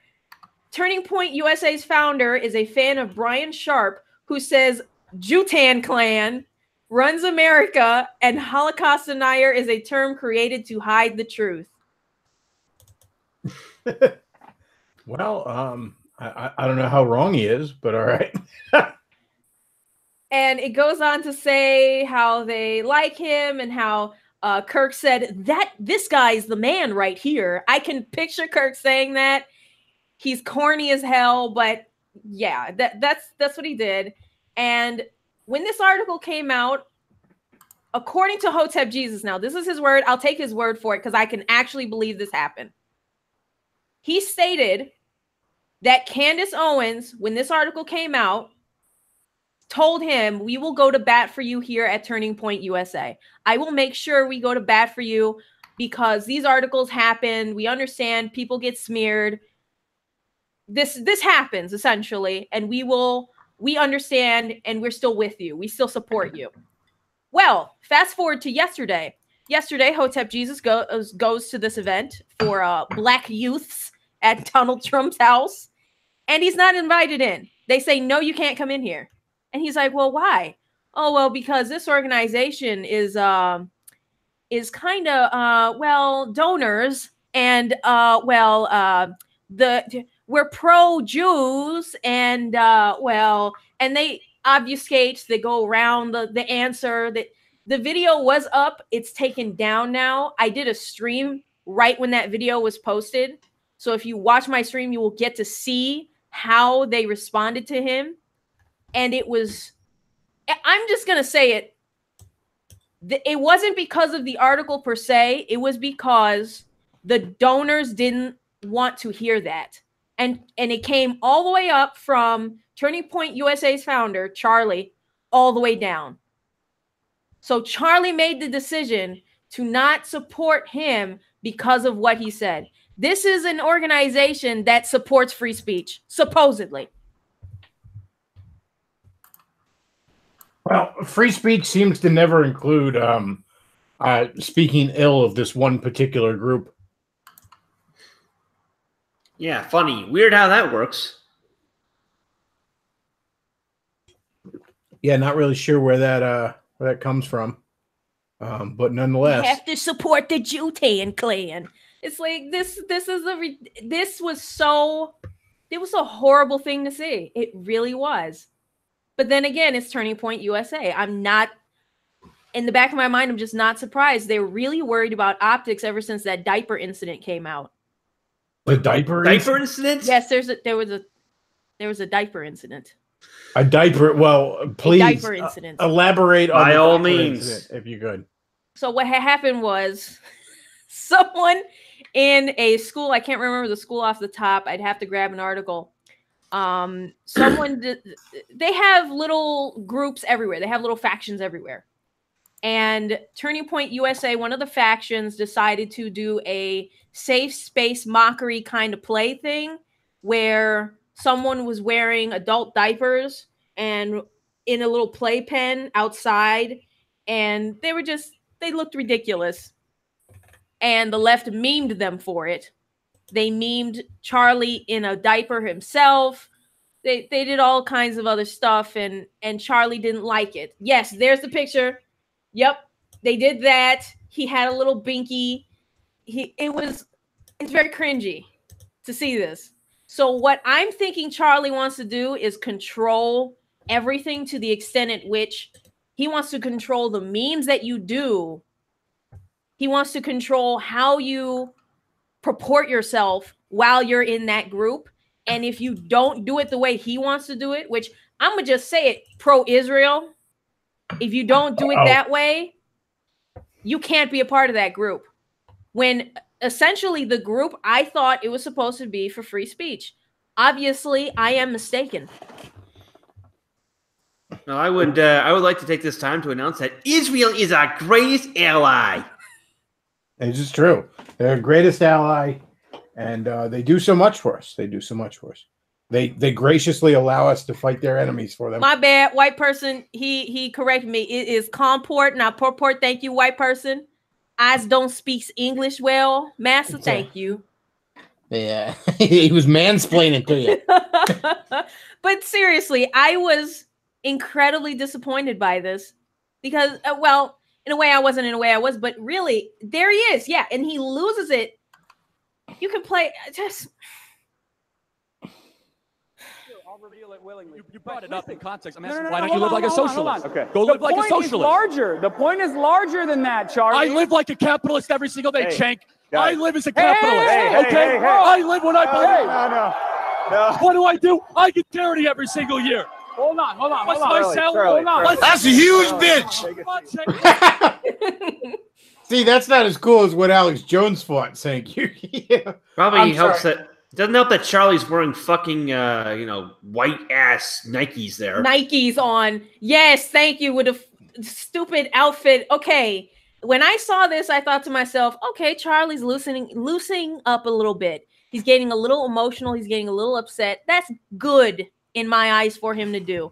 Turning Point USA's founder is a fan of Brian Sharp, who says Jutan Clan runs America and Holocaust denier is a term created to hide the truth. Well, I don't know how wrong he is, but all right. And it goes on to say how they like him and how Kirk said that this guy is the man right here. I can picture Kirk saying that. He's corny as hell, but yeah, that's what he did. And when this article came out, according to Hotep Jesus, now this is his word. I'll take his word for it because I can actually believe this happened. He stated that Candace Owens, when this article came out, told him, we will go to bat for you here at Turning Point USA. I will make sure we go to bat for you because these articles happen. We understand people get smeared. This happens essentially, and we understand, and we're still with you. We still support you. Well, fast forward to yesterday. Yesterday, Hotep Jesus goes to this event for Black youths at Donald Trump's house, and he's not invited in. They say, no, you can't come in here. And he's like, well, why? Oh, well, because this organization is kind of well, donors, and we're pro-Jews, and well, and they obfuscate, they go around the answer. That the video was up, it's taken down now. I did a stream right when that video was posted. So if you watch my stream, you will get to see how they responded to him. And it was, I'm just going to say it. It wasn't because of the article per se. It was because the donors didn't want to hear that. And it came all the way up from Turning Point USA's founder, Charlie, all the way down. So Charlie made the decision to not support him because of what he said. This is an organization that supports free speech, supposedly. Well, free speech seems to never include speaking ill of this one particular group. Yeah, funny. Weird how that works. Yeah, not really sure where that comes from. But nonetheless, you have to support the Jutan clan. It's like this was a horrible thing to see. It really was. But then again, it's Turning Point USA. I'm not, in the back of my mind, I'm just not surprised. They were really worried about optics ever since that diaper incident came out. The diaper incident? Yes, there was a diaper incident. A diaper. Well, please diaper incident. Elaborate on by all means incident, if you could. So what happened was someone in a school, I can't remember the school off the top. I'd have to grab an article. They have little groups everywhere. They have little factions everywhere. And Turning Point USA, one of the factions, decided to do a safe space mockery kind of play thing where someone was wearing adult diapers and in a little playpen outside, and they looked ridiculous. And the left memed them for it. They memed Charlie in a diaper himself. They did all kinds of other stuff, and Charlie didn't like it. Yes, there's the picture. Yep, they did that. He had a little binky. It's very cringy to see this. So what I'm thinking Charlie wants to do is control everything to the extent at which he wants to control the memes that you do. He wants to control how you purport yourself while you're in that group. And if you don't do it the way he wants to do it, which I'm going to just say it, pro-Israel, if you don't do it that way, you can't be a part of that group. When essentially the group, I thought it was supposed to be for free speech. Obviously, I am mistaken. No, I would like to take this time to announce that Israel is our greatest ally. It's just true. They're our greatest ally, and they do so much for us. They do so much for us. They graciously allow us to fight their enemies for them. My bad, white person. He corrected me. It is comport, not purport. Thank you, white person. I don't speak English well. Master, thank you. Yeah, he was mansplaining to you. But seriously, I was incredibly disappointed by this because, well, in a way I wasn't, in a way I was, but really, there he is. Yeah, and he loses it. You can play just. I'll reveal it willingly. You brought it up in context. I'm No, asking, no, no, why no, don't you live hold like on, a hold on, socialist? hold on. Okay. Go live like a The socialist. point is larger. The point is larger than that, Charlie. I live like a capitalist every single day, Hey, Cenk. guys. I live as a Hey, capitalist. hey, Okay? hey, hey. I live when I believe. Hey, no. What do? I get charity every single year. Hold on. What's my salary? Hold on. That's a huge bitch. See, that's not as cool as what Alex Jones fought. Thank you. Yeah. Probably helps that. It doesn't help that Charlie's wearing fucking white ass Nikes there. Nikes on. Yes, thank you, with a stupid outfit. Okay. When I saw this, I thought to myself, okay, Charlie's loosening up a little bit. He's getting a little emotional. He's getting a little upset. That's good in my eyes for him to do.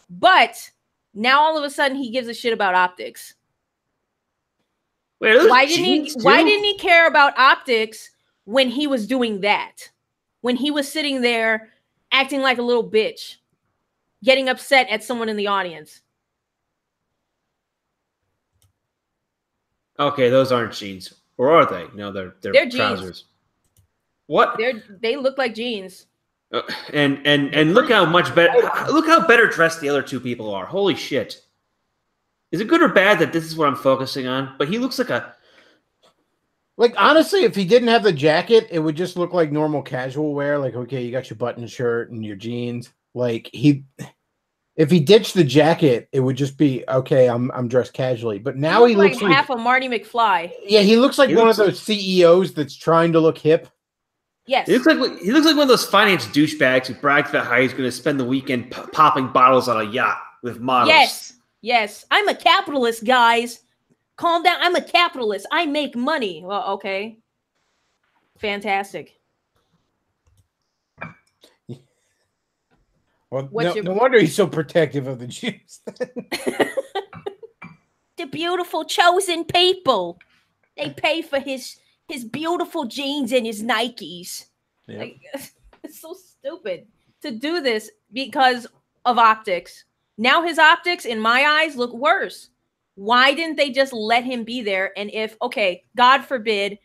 But now all of a sudden he gives a shit about optics. Wait, why didn't he care about optics when he was doing that? When he was sitting there acting like a little bitch, getting upset at someone in the audience. Okay, those aren't jeans. Or are they? No, they're They're trousers. jeans. What? They look like jeans. And look how much better. Look how better dressed the other two people are. Holy shit! Is it good or bad that this is what I'm focusing on? But he looks like a. Like, honestly, if he didn't have the jacket, it would just look like normal casual wear. Like, okay, you got your button shirt and your jeans. Like, if he ditched the jacket, it would just be, okay, I'm dressed casually. But now he looks like half a Marty McFly. Yeah, he looks like one of those CEOs that's trying to look hip. Yes. He looks like one of those finance douchebags who brags about how he's going to spend the weekend popping bottles on a yacht with models. Yes. I'm a capitalist, guys. Calm down. I'm a capitalist. I make money. Well, okay. Fantastic. Well, no wonder he's so protective of the Jews. The beautiful chosen people. They pay for his beautiful jeans and his Nikes. Yep. Like, it's so stupid to do this because of optics. Now his optics, in my eyes, look worse. Why didn't they just let him be there? And if, okay, God forbid,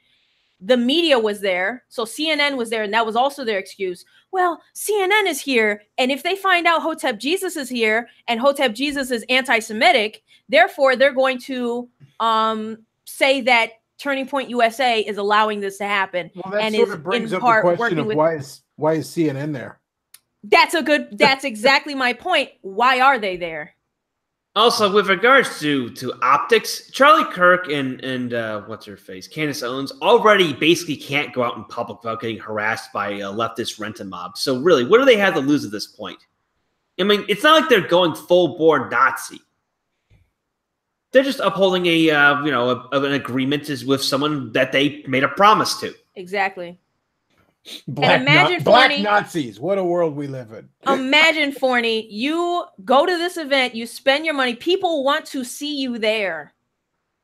the media was there, so CNN was there, and that was also their excuse. Well, CNN is here, and if they find out Hotep Jesus is here, and Hotep Jesus is anti-Semitic, therefore they're going to say that Turning Point USA is allowing this to happen. Well, that and sort is of brings in up part the question working of with. why is CNN there? That's exactly my point. Why are they there? Also, with regards to optics, Charlie Kirk and what's her face, Candace Owens, already basically can't go out in public without getting harassed by a leftist rent-a-mob. So really, what do they have to lose at this point? I mean, it's not like they're going full-bore Nazi. They're just upholding an agreement with someone that they made a promise to. Exactly. Black Nazis. What a world we live in. Imagine, Forney, you go to this event, you spend your money, people want to see you there,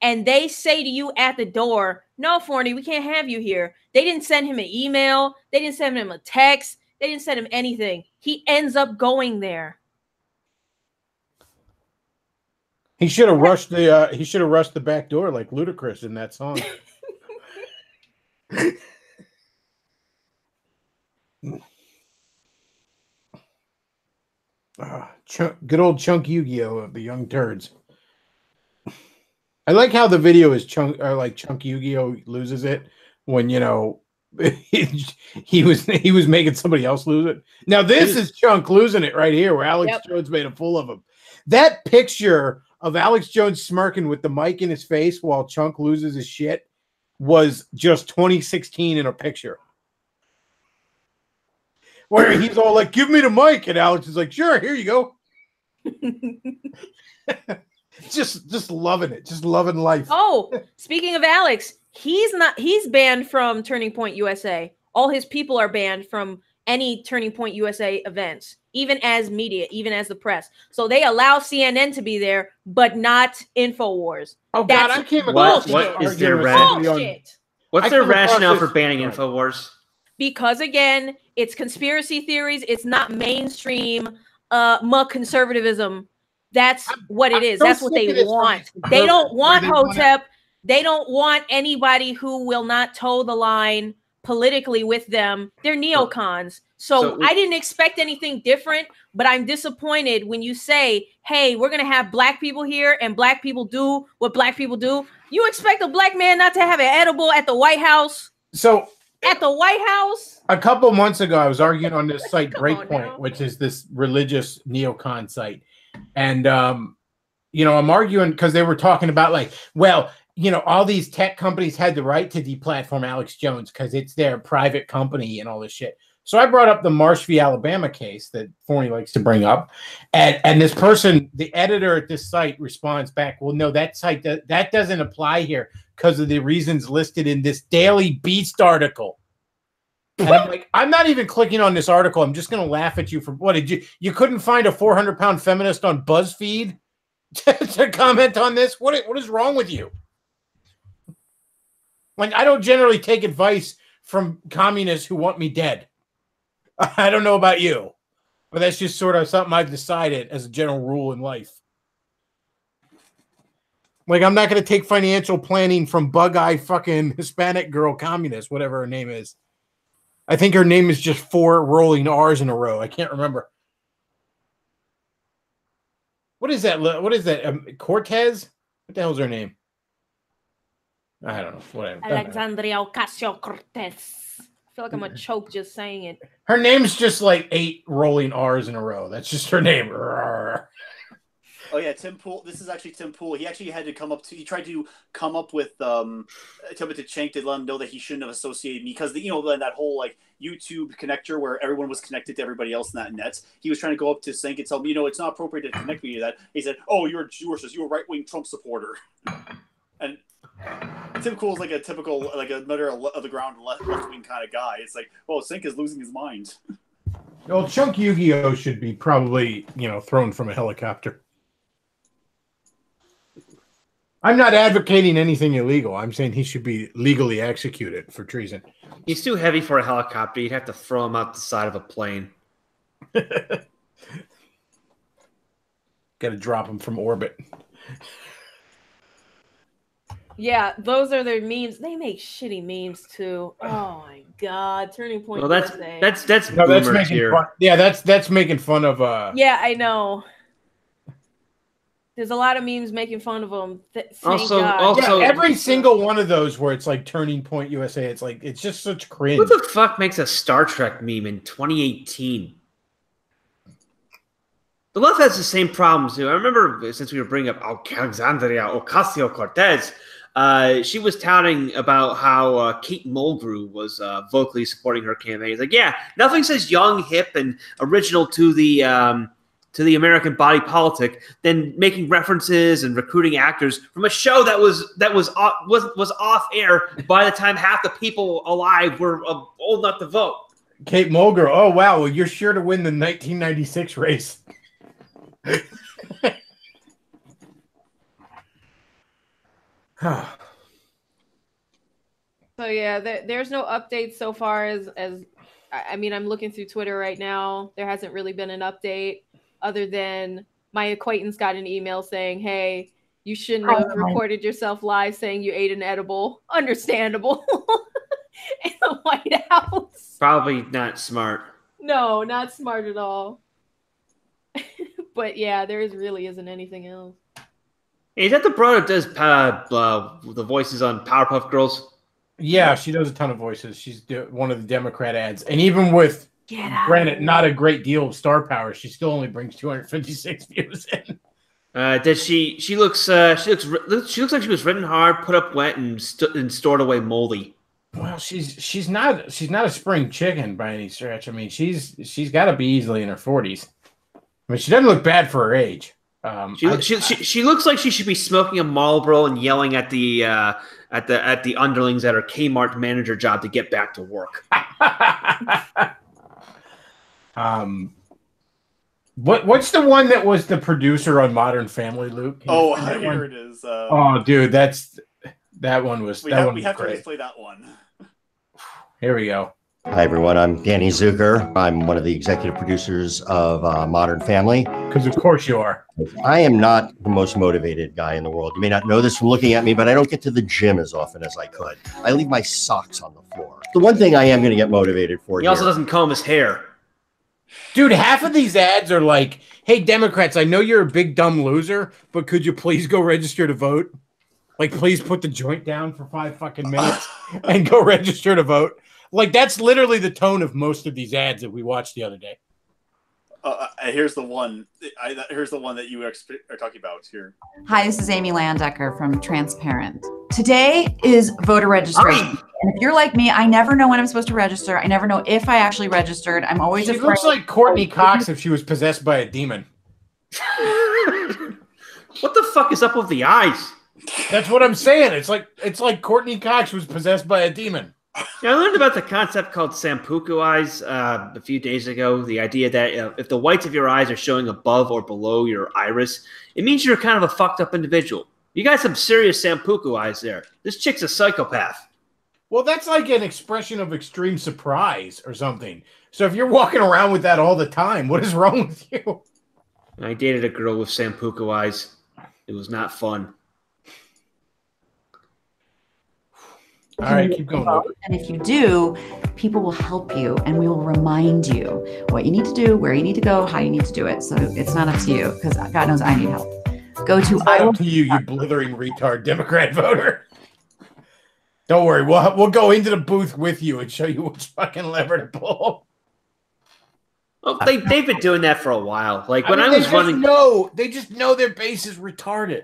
and they say to you at the door, no, Forney, we can't have you here. They didn't send him an email. They didn't send him a text. They didn't send him anything. He ends up going there. He should have rushed the back door like Ludacris in that song. Good old Chunk Yu-Gi-Oh of the Young Turds. I like how the video is Chunk Yu-Gi-Oh loses it when he was making somebody else lose it. Now this is Chunk losing it right here, where Alex Jones made a fool of him. That picture of Alex Jones smirking with the mic in his face while Chunk loses his shit was just 2016 in a picture. Where he's all like, give me the mic. And Alex is like, sure, here you go. just loving it, just loving life. Oh, speaking of Alex, he's banned from Turning Point USA. All his people are banned from any Turning Point USA events, even as media, even as the press. So they allow CNN to be there, but not InfoWars. Oh God, I came across what is their What's their rationale for banning InfoWars? Because again, it's conspiracy theories. It's not mainstream conservatism. That's what it is. That's what they want. They don't want Hotep. They don't want anybody who will not toe the line politically with them. They're neocons. So I didn't expect anything different, but I'm disappointed when you say, hey, we're going to have black people here and black people do what black people do. You expect a black man not to have an edible at the White House? So at the White House? A couple months ago, I was arguing on this site Breakpoint, which is this religious neocon site. And, you know, I'm arguing because they were talking about like, well, you know, all these tech companies had the right to deplatform Alex Jones because it's their private company and all this shit. So I brought up the Marsh v. Alabama case that Forney likes to bring up. And this person, the editor at this site, responds back, well, no, that site, that doesn't apply here because of the reasons listed in this Daily Beast article. And I'm like, I'm not even clicking on this article. I'm just going to laugh at you for what did you couldn't find a 400-pound feminist on BuzzFeed to comment on this? What is wrong with you? Like, I don't generally take advice from communists who want me dead. I don't know about you, but that's just sort of something I've decided as a general rule in life. Like, I'm not going to take financial planning from bug-eyed fucking Hispanic girl communist, whatever her name is. I think her name is just 4 rolling R's in a row. I can't remember. What is that? What is that? Cortez? What the hell's her name? I don't know. Whatever. Alexandria Ocasio-Cortez. I feel like I'm going to choke just saying it. Her name's just like 8 rolling R's in a row. That's just her name. Oh yeah, Tim Pool. This is actually Tim Pool. He actually had to come up to. He tried to come up with Timothy Cenk to let him know that he shouldn't have associated me because that whole like YouTube connector where everyone was connected to everybody else in that net. He was trying to go up to Cenk and tell me, it's not appropriate to connect me to that. He said, "Oh, you're a right wing Trump supporter," and Tim Pool is like a typical middle of the ground left wing kind of guy. It's like, oh, Cenk is losing his mind. Well, Chunk Yu-Gi-Oh should be probably thrown from a helicopter. I'm not advocating anything illegal. I'm saying he should be legally executed for treason. He's too heavy for a helicopter. You'd have to throw him out the side of a plane. Got to drop him from orbit. Yeah, those are their memes. They make shitty memes too. Oh my god, Turning Point. Well, that's making here. fun. Yeah, that's making fun of. Yeah, I know. There's a lot of memes making fun of them. Also, every single one of those where it's like Turning Point USA, it's just such cringe. Who the fuck makes a Star Trek meme in 2018? The left has the same problems too. I remember since we were bringing up Alexandria Ocasio-Cortez, she was touting about how Kate Mulgrew was vocally supporting her campaign. It's like, yeah, nothing says young, hip, and original to the American body politic than making references and recruiting actors from a show that was off air by the time half the people alive were old enough to vote. Kate Mulgrew. Oh wow, well, you're sure to win the 1996 race. So yeah, there's no updates so far as I mean, I'm looking through Twitter right now. There hasn't really been an update other than my acquaintance got an email saying, hey, you shouldn't have recorded yourself live saying you ate an edible. Understandable. In the White House. Probably not smart. No, not smart at all. But yeah, really isn't anything else. Hey, is that the broad that does the voices on Powerpuff Girls? Yeah, she does a ton of voices. She's one of the Democrat ads. And even with, granted, not a great deal of star power, she still only brings 256 views in. Does she looks like she was ridden hard, put up wet, and stored away moldy. Well, she's not a spring chicken by any stretch. I mean, she's got to be easily in her 40s. I mean, she doesn't look bad for her age. She looks like she should be smoking a Marlboro and yelling at the underlings at her Kmart manager job to get back to work. What's the one that was the producer on Modern Family, Luke? Here it is. Oh, dude, that one was. We That have great. to display that one. Here we go. Hi, everyone. I'm Danny Zucker. I'm one of the executive producers of Modern Family. Because of course you are. I am not the most motivated guy in the world. You may not know this from looking at me, but I don't get to the gym as often as I could. I leave my socks on the floor. The one thing I am going to get motivated for He also doesn't comb his hair. Dude, half of these ads are like, hey, Democrats, I know you're a big dumb loser, but could you please go register to vote? Like, please put the joint down for 5 fucking minutes and go register to vote. Like, that's literally the tone of most of these ads that we watched the other day. Here's the one. Here's the one that you are talking about here. Hi, this is Amy Landecker from Transparent. Today is voter registration. And if you're like me, I never know when I'm supposed to register. I never know if I actually registered. I'm always She afraid. looks like Courtney Cox if she was possessed by a demon. What the fuck is up with the eyes? That's what I'm saying. It's like Courtney Cox was possessed by a demon. Yeah, I learned about the concept called Sampuku eyes a few days ago. The idea that if the whites of your eyes are showing above or below your iris, it means you're kind of a fucked up individual. You got some serious Sampuku eyes there. This chick's a psychopath. Well, that's like an expression of extreme surprise or something. So if you're walking around with that all the time, what is wrong with you? I dated a girl with Sampuku eyes. It was not fun. All right, keep going. And if you do, people will help you and we will remind you what you need to do, where you need to go, how you need to do it. So it's not up to you because God knows I need help. Go to It's not up to you, you blithering retard Democrat voter. Don't worry, we'll go into the booth with you and show you which fucking lever to pull. Well, they've been doing that for a while. Like when I was running, they just know their base is retarded.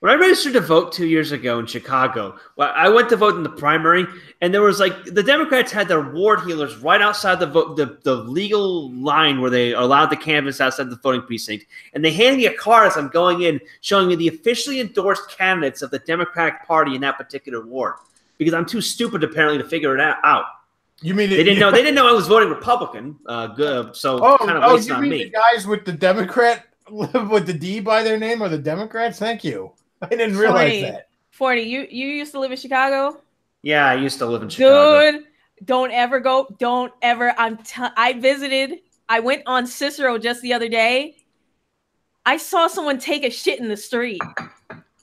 When I registered to vote 2 years ago in Chicago, well, I went to vote in the primary, and there was like the Democrats had their ward healers right outside the legal line where they are allowed to canvass outside the voting precinct, and they handed me a card as I'm going in, showing me the officially endorsed candidates of the Democratic Party in that particular ward, because I'm too stupid apparently to figure it out. You mean they didn't know? They didn't know I was voting Republican. Good, so kind of wasted you on mean me. the guys with the Democrat with the D by their name are the Democrats? Thank you. I didn't realize that. 40, you used to live in Chicago? Yeah, I used to live in Chicago. Dude, don't ever go. Don't ever. I visited. I went on Cicero just the other day. I saw someone take a shit in the street.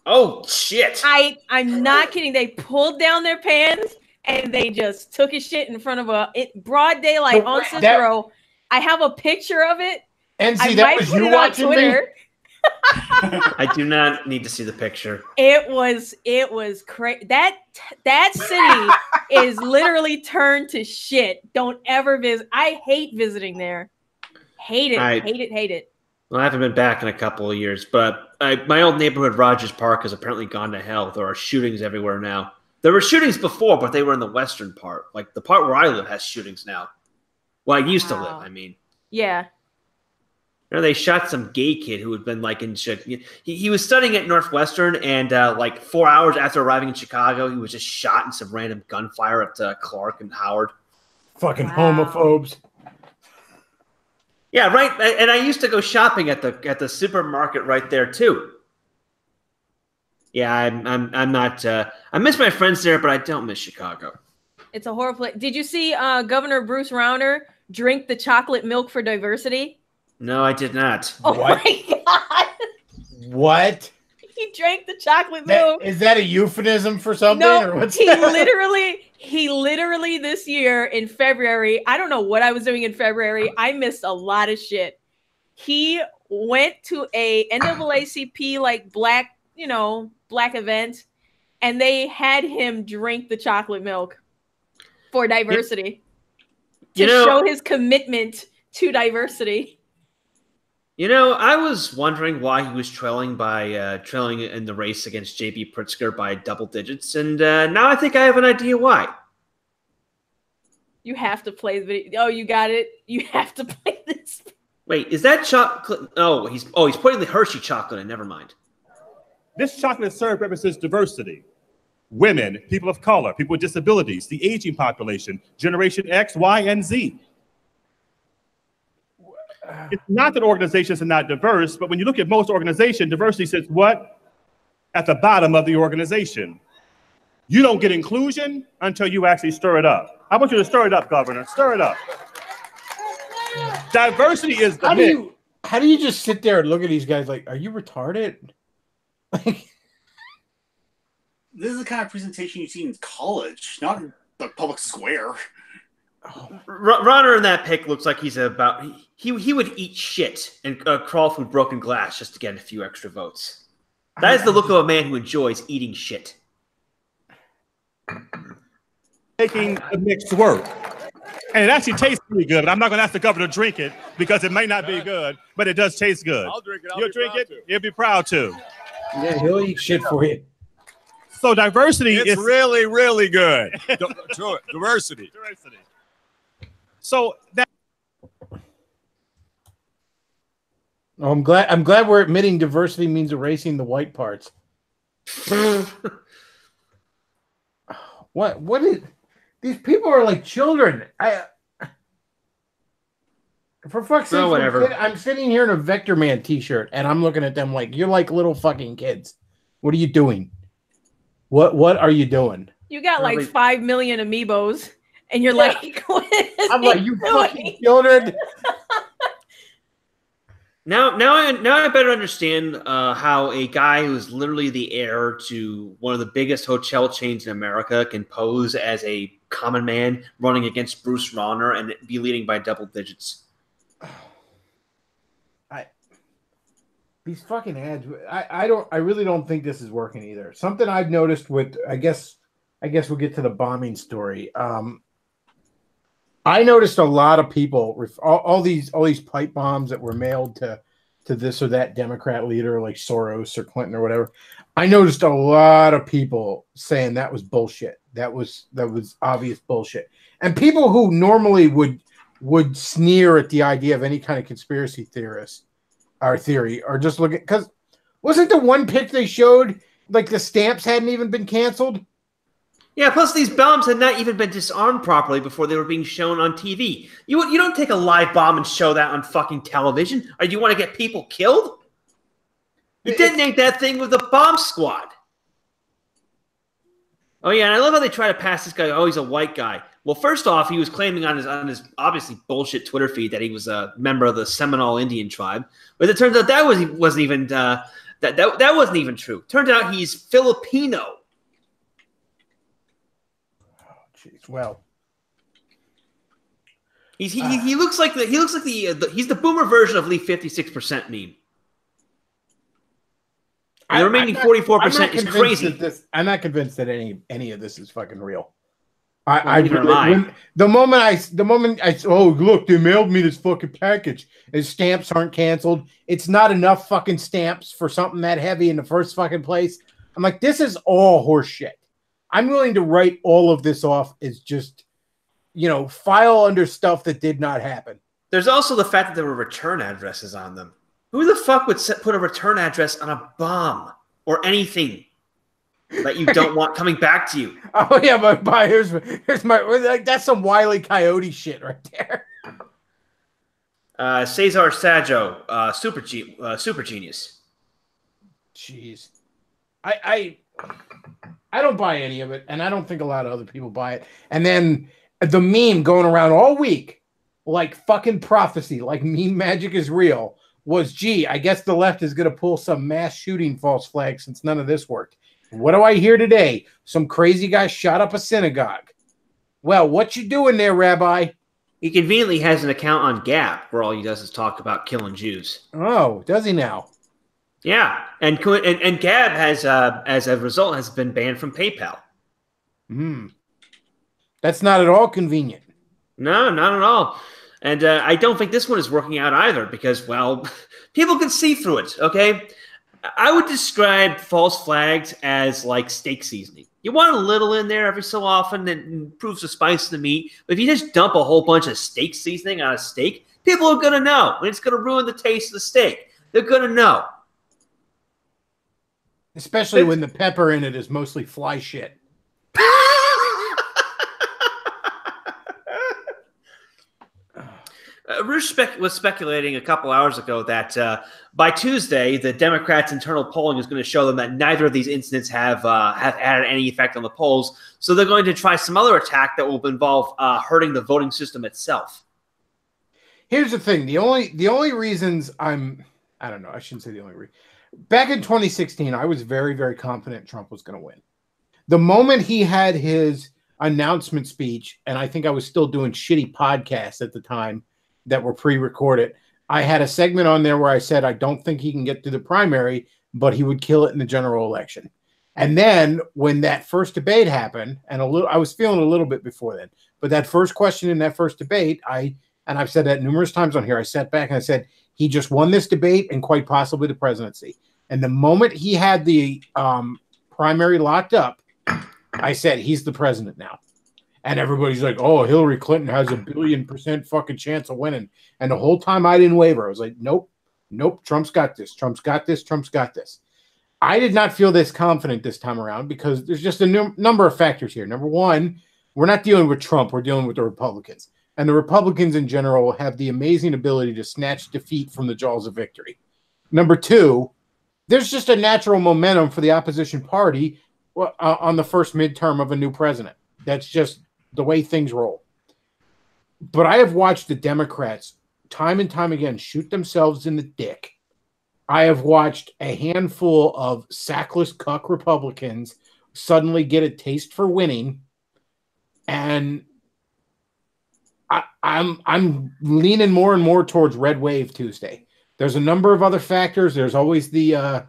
Oh, shit. I'm not kidding. They pulled down their pants and they just took a shit in front of broad daylight on Cicero. I have a picture of it. And see, that was you watching me? I do not need to see the picture. It was crazy. That city is literally turned to shit. Don't ever visit. I hate visiting there. Hate it. Hate it. Well, I haven't been back in a couple of years, but my old neighborhood, Rogers Park, has apparently gone to hell. There are shootings everywhere now. There were shootings before, but they were in the western part. Like the part where I live has shootings now. Well, I used to live, I mean. Yeah. You know, they shot some gay kid who had been like in he was studying at Northwestern, and like 4 hours after arriving in Chicago, he was just shot in some random gunfire at Clark and Howard. Fucking homophobes. Yeah, right. And I used to go shopping at the supermarket right there too. Yeah, I'm not. I miss my friends there, but I don't miss Chicago. It's a horrible place. Did you see Governor Bruce Rauner drink the chocolate milk for diversity? No, I did not. Oh my God. What? He drank the chocolate milk. Is that a euphemism for something? No, or what's he that? literally this year in February, I don't know what I was doing in February. I missed a lot of shit. He went to a NAACP like black event, and they had him drink the chocolate milk for diversity to show his commitment to diversity. You know, I was wondering why he was trailing in the race against J.B. Pritzker by double digits, and now I think I have an idea why. You have to play the video. Oh, you got it. You have to play this. Wait, is that chocolate? Oh, he's putting the Hershey chocolate in. Never mind. This chocolate syrup represents diversity. Women, people of color, people with disabilities, the aging population, Generation X, Y, and Z. It's not that organizations are not diverse, but when you look at most organizations, diversity sits what? At the bottom of the organization. You don't get inclusion until you actually stir it up. I want you to stir it up, Governor. Stir it up. Diversity is the How do you just sit there and look at these guys like, are you retarded? This is the kind of presentation you see in college, not in the public square. Runner in that pic looks like he's about he would eat shit and crawl through broken glass just to get a few extra votes. That is the look of a man who enjoys eating shit. Making the mix work. And it actually tastes pretty good, but I'm not going to ask the governor to drink it because it might not be good, but it does taste good. I'll drink it. You'll drink it? You'll be proud to. Yeah, he'll eat shit for you. So diversity It's is really, really good. Diversity. So that I'm glad we're admitting diversity means erasing the white parts. What is these people are like children. For fuck's sake, whatever. I'm sitting here in a Vector Man t-shirt and I'm looking at them like you're like little fucking kids. What are you doing? What are you doing? You got like 5 million amiibos, and you're like, what is I'm he like, you doing? fucking children. Now I better understand how a guy who's literally the heir to one of the biggest hotel chains in America can pose as a common man running against Bruce Rauner and be leading by double digits. These fucking ads. I really don't think this is working either. Something I've noticed with I guess we'll get to the bombing story. I noticed a lot of people all these pipe bombs that were mailed to this or that Democrat leader like Soros or Clinton or whatever. I noticed a lot of people saying that was bullshit. That was obvious bullshit. And people who normally would sneer at the idea of any kind of conspiracy theorist or theory are just looking, because wasn't the one pic they showed like the stamps hadn't even been canceled? Yeah, plus these bombs had not even been disarmed properly before they were being shown on TV. You don't take a live bomb and show that on fucking television. Or do you want to get people killed? You detonate that thing with the bomb squad. Oh yeah, and I love how they try to pass this guy. Oh, he's a white guy. Well, first off, he was claiming on his obviously bullshit Twitter feed that he was a member of the Seminole Indian tribe, but it turns out that wasn't even that wasn't even true. Turns out he's Filipino. Jeez, well, he looks like he's the boomer version of Lee 56% meme. And the remaining 44% is crazy. I'm not convinced that any of this is fucking real. The moment I oh look, they mailed me this fucking package. His stamps aren't canceled. It's not enough fucking stamps for something that heavy in the first fucking place. I'm like, this is all horseshit. I'm willing to write all of this off as just, file under stuff that did not happen. There's also the fact that there were return addresses on them. Who the fuck would put a return address on a bomb or anything that you don't want coming back to you? Oh yeah, but here's my like, that's some Wile E. Coyote shit right there. Cesar Saggio, super genius. Jeez, I don't buy any of it, and I don't think a lot of other people buy it. And then the meme going around all week, like fucking prophecy, like meme magic is real, was, gee, I guess the left is going to pull some mass shooting false flag since none of this worked. What do I hear today? Some crazy guy shot up a synagogue. Well, what you doing there, Rabbi? He conveniently has an account on Gap where all he does is talk about killing Jews. Oh, does he now? Yeah, and Gab has, as a result, has been banned from PayPal. That's not at all convenient. No, not at all. And I don't think this one is working out either because, well, people can see through it, okay? I would describe false flags as like steak seasoning. You want a little in there every so often that improves the spice of the meat. But if you just dump a whole bunch of steak seasoning on a steak, People are going to know, and it's going to ruin the taste of the steak. They're going to know. Especially when the pepper in it is mostly fly shit. Roosh was speculating a couple hours ago that by Tuesday, the Democrats' internal polling is going to show them that neither of these incidents have had any effect on the polls. So they're going to try some other attack that will involve hurting the voting system itself. Here's the thing: the only reasons I don't know, I shouldn't say the only reason. Back in 2016, I was very, very confident Trump was going to win. The moment he had his announcement speech, and I think I was still doing shitty podcasts at the time that were pre-recorded, I had a segment on there where I said I don't think he can get through the primary, but he would kill it in the general election. And then when that first debate happened, and I was feeling a little bit before then, but that first question in that first debate, and I've said that numerous times on here, I sat back and I said, he just won this debate and quite possibly the presidency. And the moment he had the primary locked up, I said, he's the president now. And everybody's like, oh, Hillary Clinton has a 1,000,000,000% fucking chance of winning. And the whole time I didn't waver. I was like, nope, Trump's got this. Trump's got this. Trump's got this. I did not feel this confident this time around because there's just a number of factors here. Number one, we're not dealing with Trump. We're dealing with the Republicans. And the Republicans in general have the amazing ability to snatch defeat from the jaws of victory. Number two, there's just a natural momentum for the opposition party on the first midterm of a new president. That's just the way things roll. But I have watched the Democrats time and time again shoot themselves in the dick. I have watched a handful of sackless cuck Republicans suddenly get a taste for winning, and I'm leaning more and more towards red wave Tuesday. There's a number of other factors. There's always the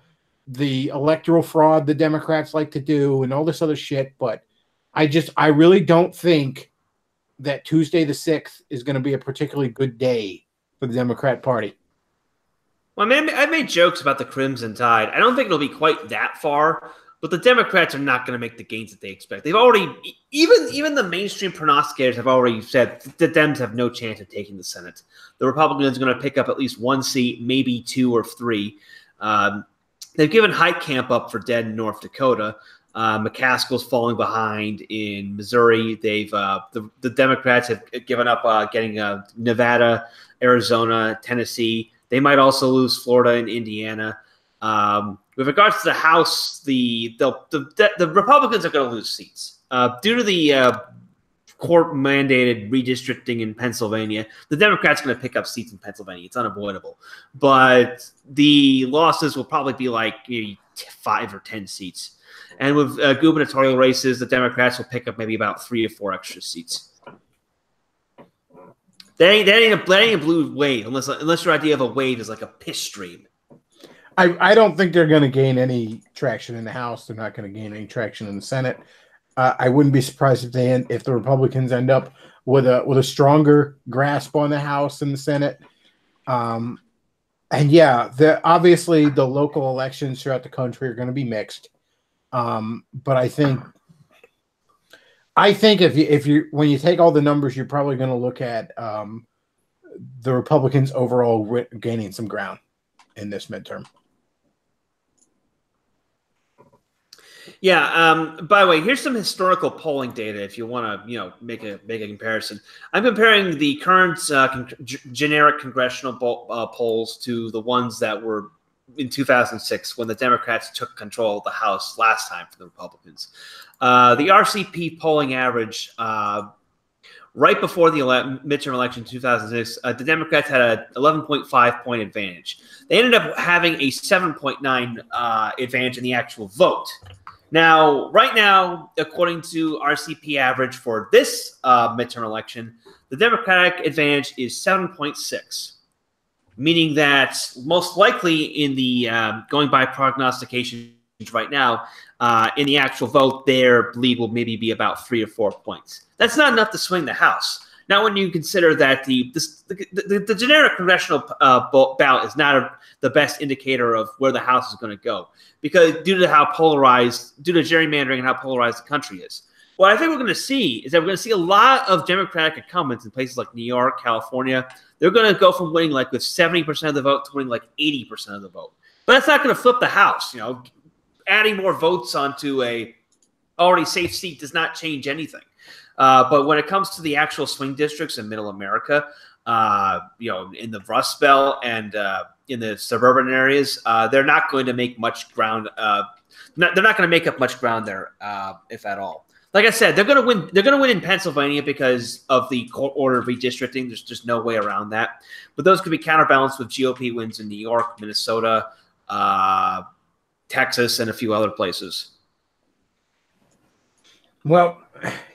electoral fraud the Democrats like to do and all this other shit, but I really don't think that Tuesday the 6th is going to be a particularly good day for the Democrat Party. Well, I mean, I made jokes about the Crimson Tide. I don't think it'll be quite that far, but the Democrats are not going to make the gains that they expect. They've already, even the mainstream prognosticators have already said the Dems have no chance of taking the Senate. The Republicans are going to pick up at least one seat, maybe 2 or 3. They've given Heitkamp up for dead in North Dakota. McCaskill's falling behind in Missouri. They've the Democrats have given up getting Nevada, Arizona, Tennessee. They might also lose Florida and Indiana. With regards to the House, the Republicans are going to lose seats due to the court-mandated redistricting in Pennsylvania. The Democrats are going to pick up seats in Pennsylvania. It's unavoidable, but the losses will probably be like maybe 5 or 10 seats. And with gubernatorial races, the Democrats will pick up maybe about 3 or 4 extra seats. That ain't a blue wave, unless your idea of a wave is like a piss stream. I don't think they're going to gain any traction in the House. They're not going to gain any traction in the Senate. I wouldn't be surprised if the Republicans end up with a stronger grasp on the House and the Senate. And yeah, obviously the local elections throughout the country are going to be mixed. But I think if you when you take all the numbers, you're probably going to look at the Republicans overall gaining some ground in this midterm. Yeah. By the way, here's some historical polling data if you want to, make a comparison. I'm comparing the current generic congressional polls to the ones that were in 2006 when the Democrats took control of the House last time for the Republicans. The RCP polling average right before the midterm election in 2006, the Democrats had a 11.5 point advantage. They ended up having a 7.9 advantage in the actual vote. Now, right now, according to RCP average for this midterm election, the Democratic advantage is 7.6. Meaning that most likely in the going by prognostications right now, in the actual vote, their lead will maybe be about 3 or 4 points. That's not enough to swing the House. Now, when you consider that the generic congressional ballot is not the best indicator of where the House is going to go, because due to gerrymandering and how polarized the country is. what I think we're going to see is that we're going to see a lot of Democratic incumbents in places like New York, California. They're going to go from winning like with 70% of the vote to winning like 80% of the vote. But that's not going to flip the House. You know, adding more votes onto a already safe seat does not change anything. But when it comes to the actual swing districts in Middle America, you know, in the Rust Belt and in the suburban areas, they're not going to make much ground. They're not going to make up much ground there, if at all. Like I said, they're going to win. They're going to win in Pennsylvania because of the court order redistricting. There's just no way around that. But those could be counterbalanced with GOP wins in New York, Minnesota, Texas, and a few other places. Well,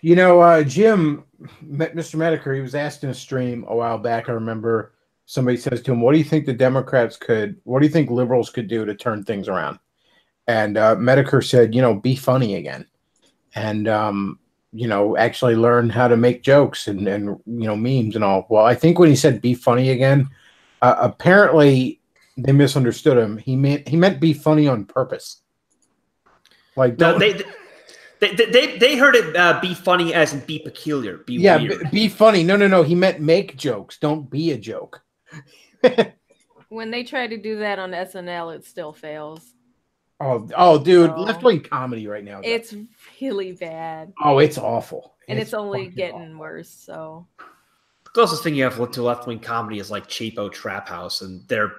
you know, Jim, Mr. Medicare, he was asked in a stream a while back. I remember somebody says to him, "What do you think the Democrats could? What do you think liberals could do to turn things around?" And Medicare said, "You know, be funny again." And, you know, actually learn how to make jokes and, you know, memes and all. Well, I think when he said be funny again, apparently they misunderstood him. He meant be funny on purpose. Like, no, they heard it be funny as in be peculiar, be weird. Be funny. No. He meant make jokes. Don't be a joke. When they try to do that on SNL, it still fails. Oh, dude, left-wing comedy right now. It's really bad. Oh, it's awful. And it's only getting worse, so. The closest thing you have to left-wing comedy is like Cheapo Trap House, and they're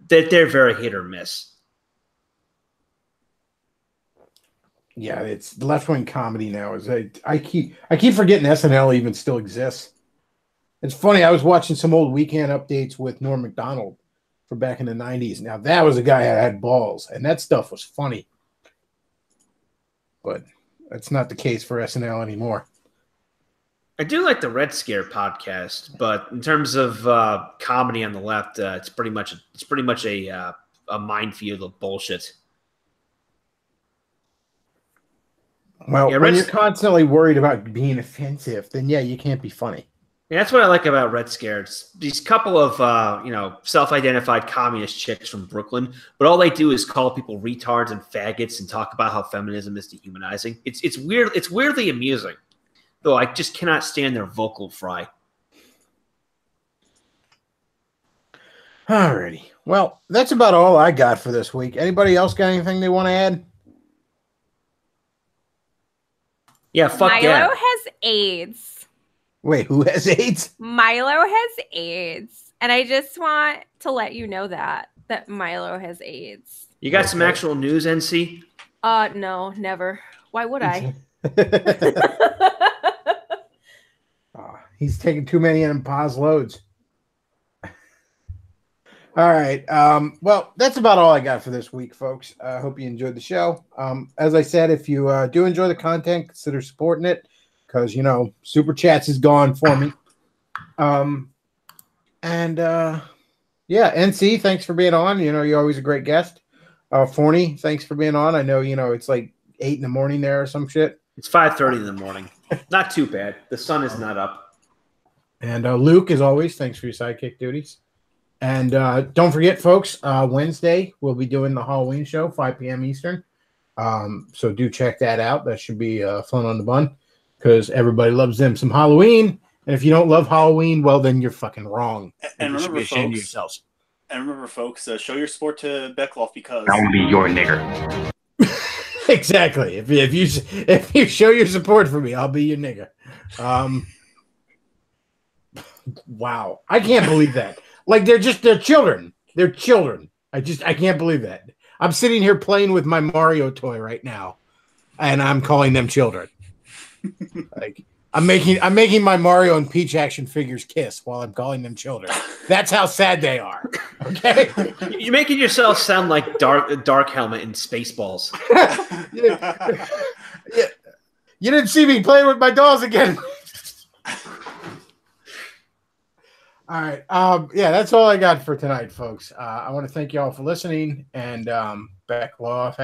very hit or miss. Yeah, it's left-wing comedy now. I keep forgetting SNL even still exists. It's funny. I was watching some old Weekend Updates with Norm Macdonald from back in the 90s. Now, that was a guy that had balls, and that stuff was funny. But that's not the case for SNL anymore. I do like the Red Scare podcast, but in terms of comedy on the left, it's pretty much a minefield of bullshit. Well, when you're constantly worried about being offensive, then yeah, you can't be funny. Yeah, that's what I like about Red Scare. It's these couple of you know, self-identified communist chicks from Brooklyn, but all they do is call people retards and faggots and talk about how feminism is dehumanizing. It's weird. It's weirdly amusing, though. I just cannot stand their vocal fry. Alrighty. Well, that's about all I got for this week. Anybody else got anything they want to add? Yeah, fuck Milo yeah. has AIDS. Wait, who has AIDS? Milo has AIDS. And I just want to let you know that Milo has AIDS. You got some actual news, NC? No, never. Why would I? He's taking too many pause loads. All right. Well, that's about all I got for this week, folks. I hope you enjoyed the show. As I said, if you do enjoy the content, consider supporting it. Because, you know, Super Chats is gone for me. Yeah, NC, thanks for being on. You know, you're always a great guest. Forney, thanks for being on. I know, you know, it's like 8 in the morning there or some shit. It's 5:30 in the morning. Not too bad. The sun is not up. And Luke, as always, thanks for your sidekick duties. And don't forget, folks, Wednesday we'll be doing the Halloween show, 5 p.m. Eastern. So do check that out. That should be fun on the bun. Because everybody loves them some Halloween, and if you don't love Halloween, well, then you're fucking wrong. And remember, folks, show your support to Bechtloff because I'll be your nigger. Exactly. If you show your support for me, I'll be your nigger. Wow, I can't believe that. Like they're children. They're children. I can't believe that. I'm sitting here playing with my Mario toy right now, and I'm calling them children. Like I'm making my Mario and Peach action figures kiss while I'm calling them children. That's how sad they are. Okay, you're making yourself sound like Dark Helmet in Spaceballs. Yeah. You didn't see me playing with my dolls again. All right. Yeah, that's all I got for tonight, folks. I want to thank you all for listening, and Bechtloff out.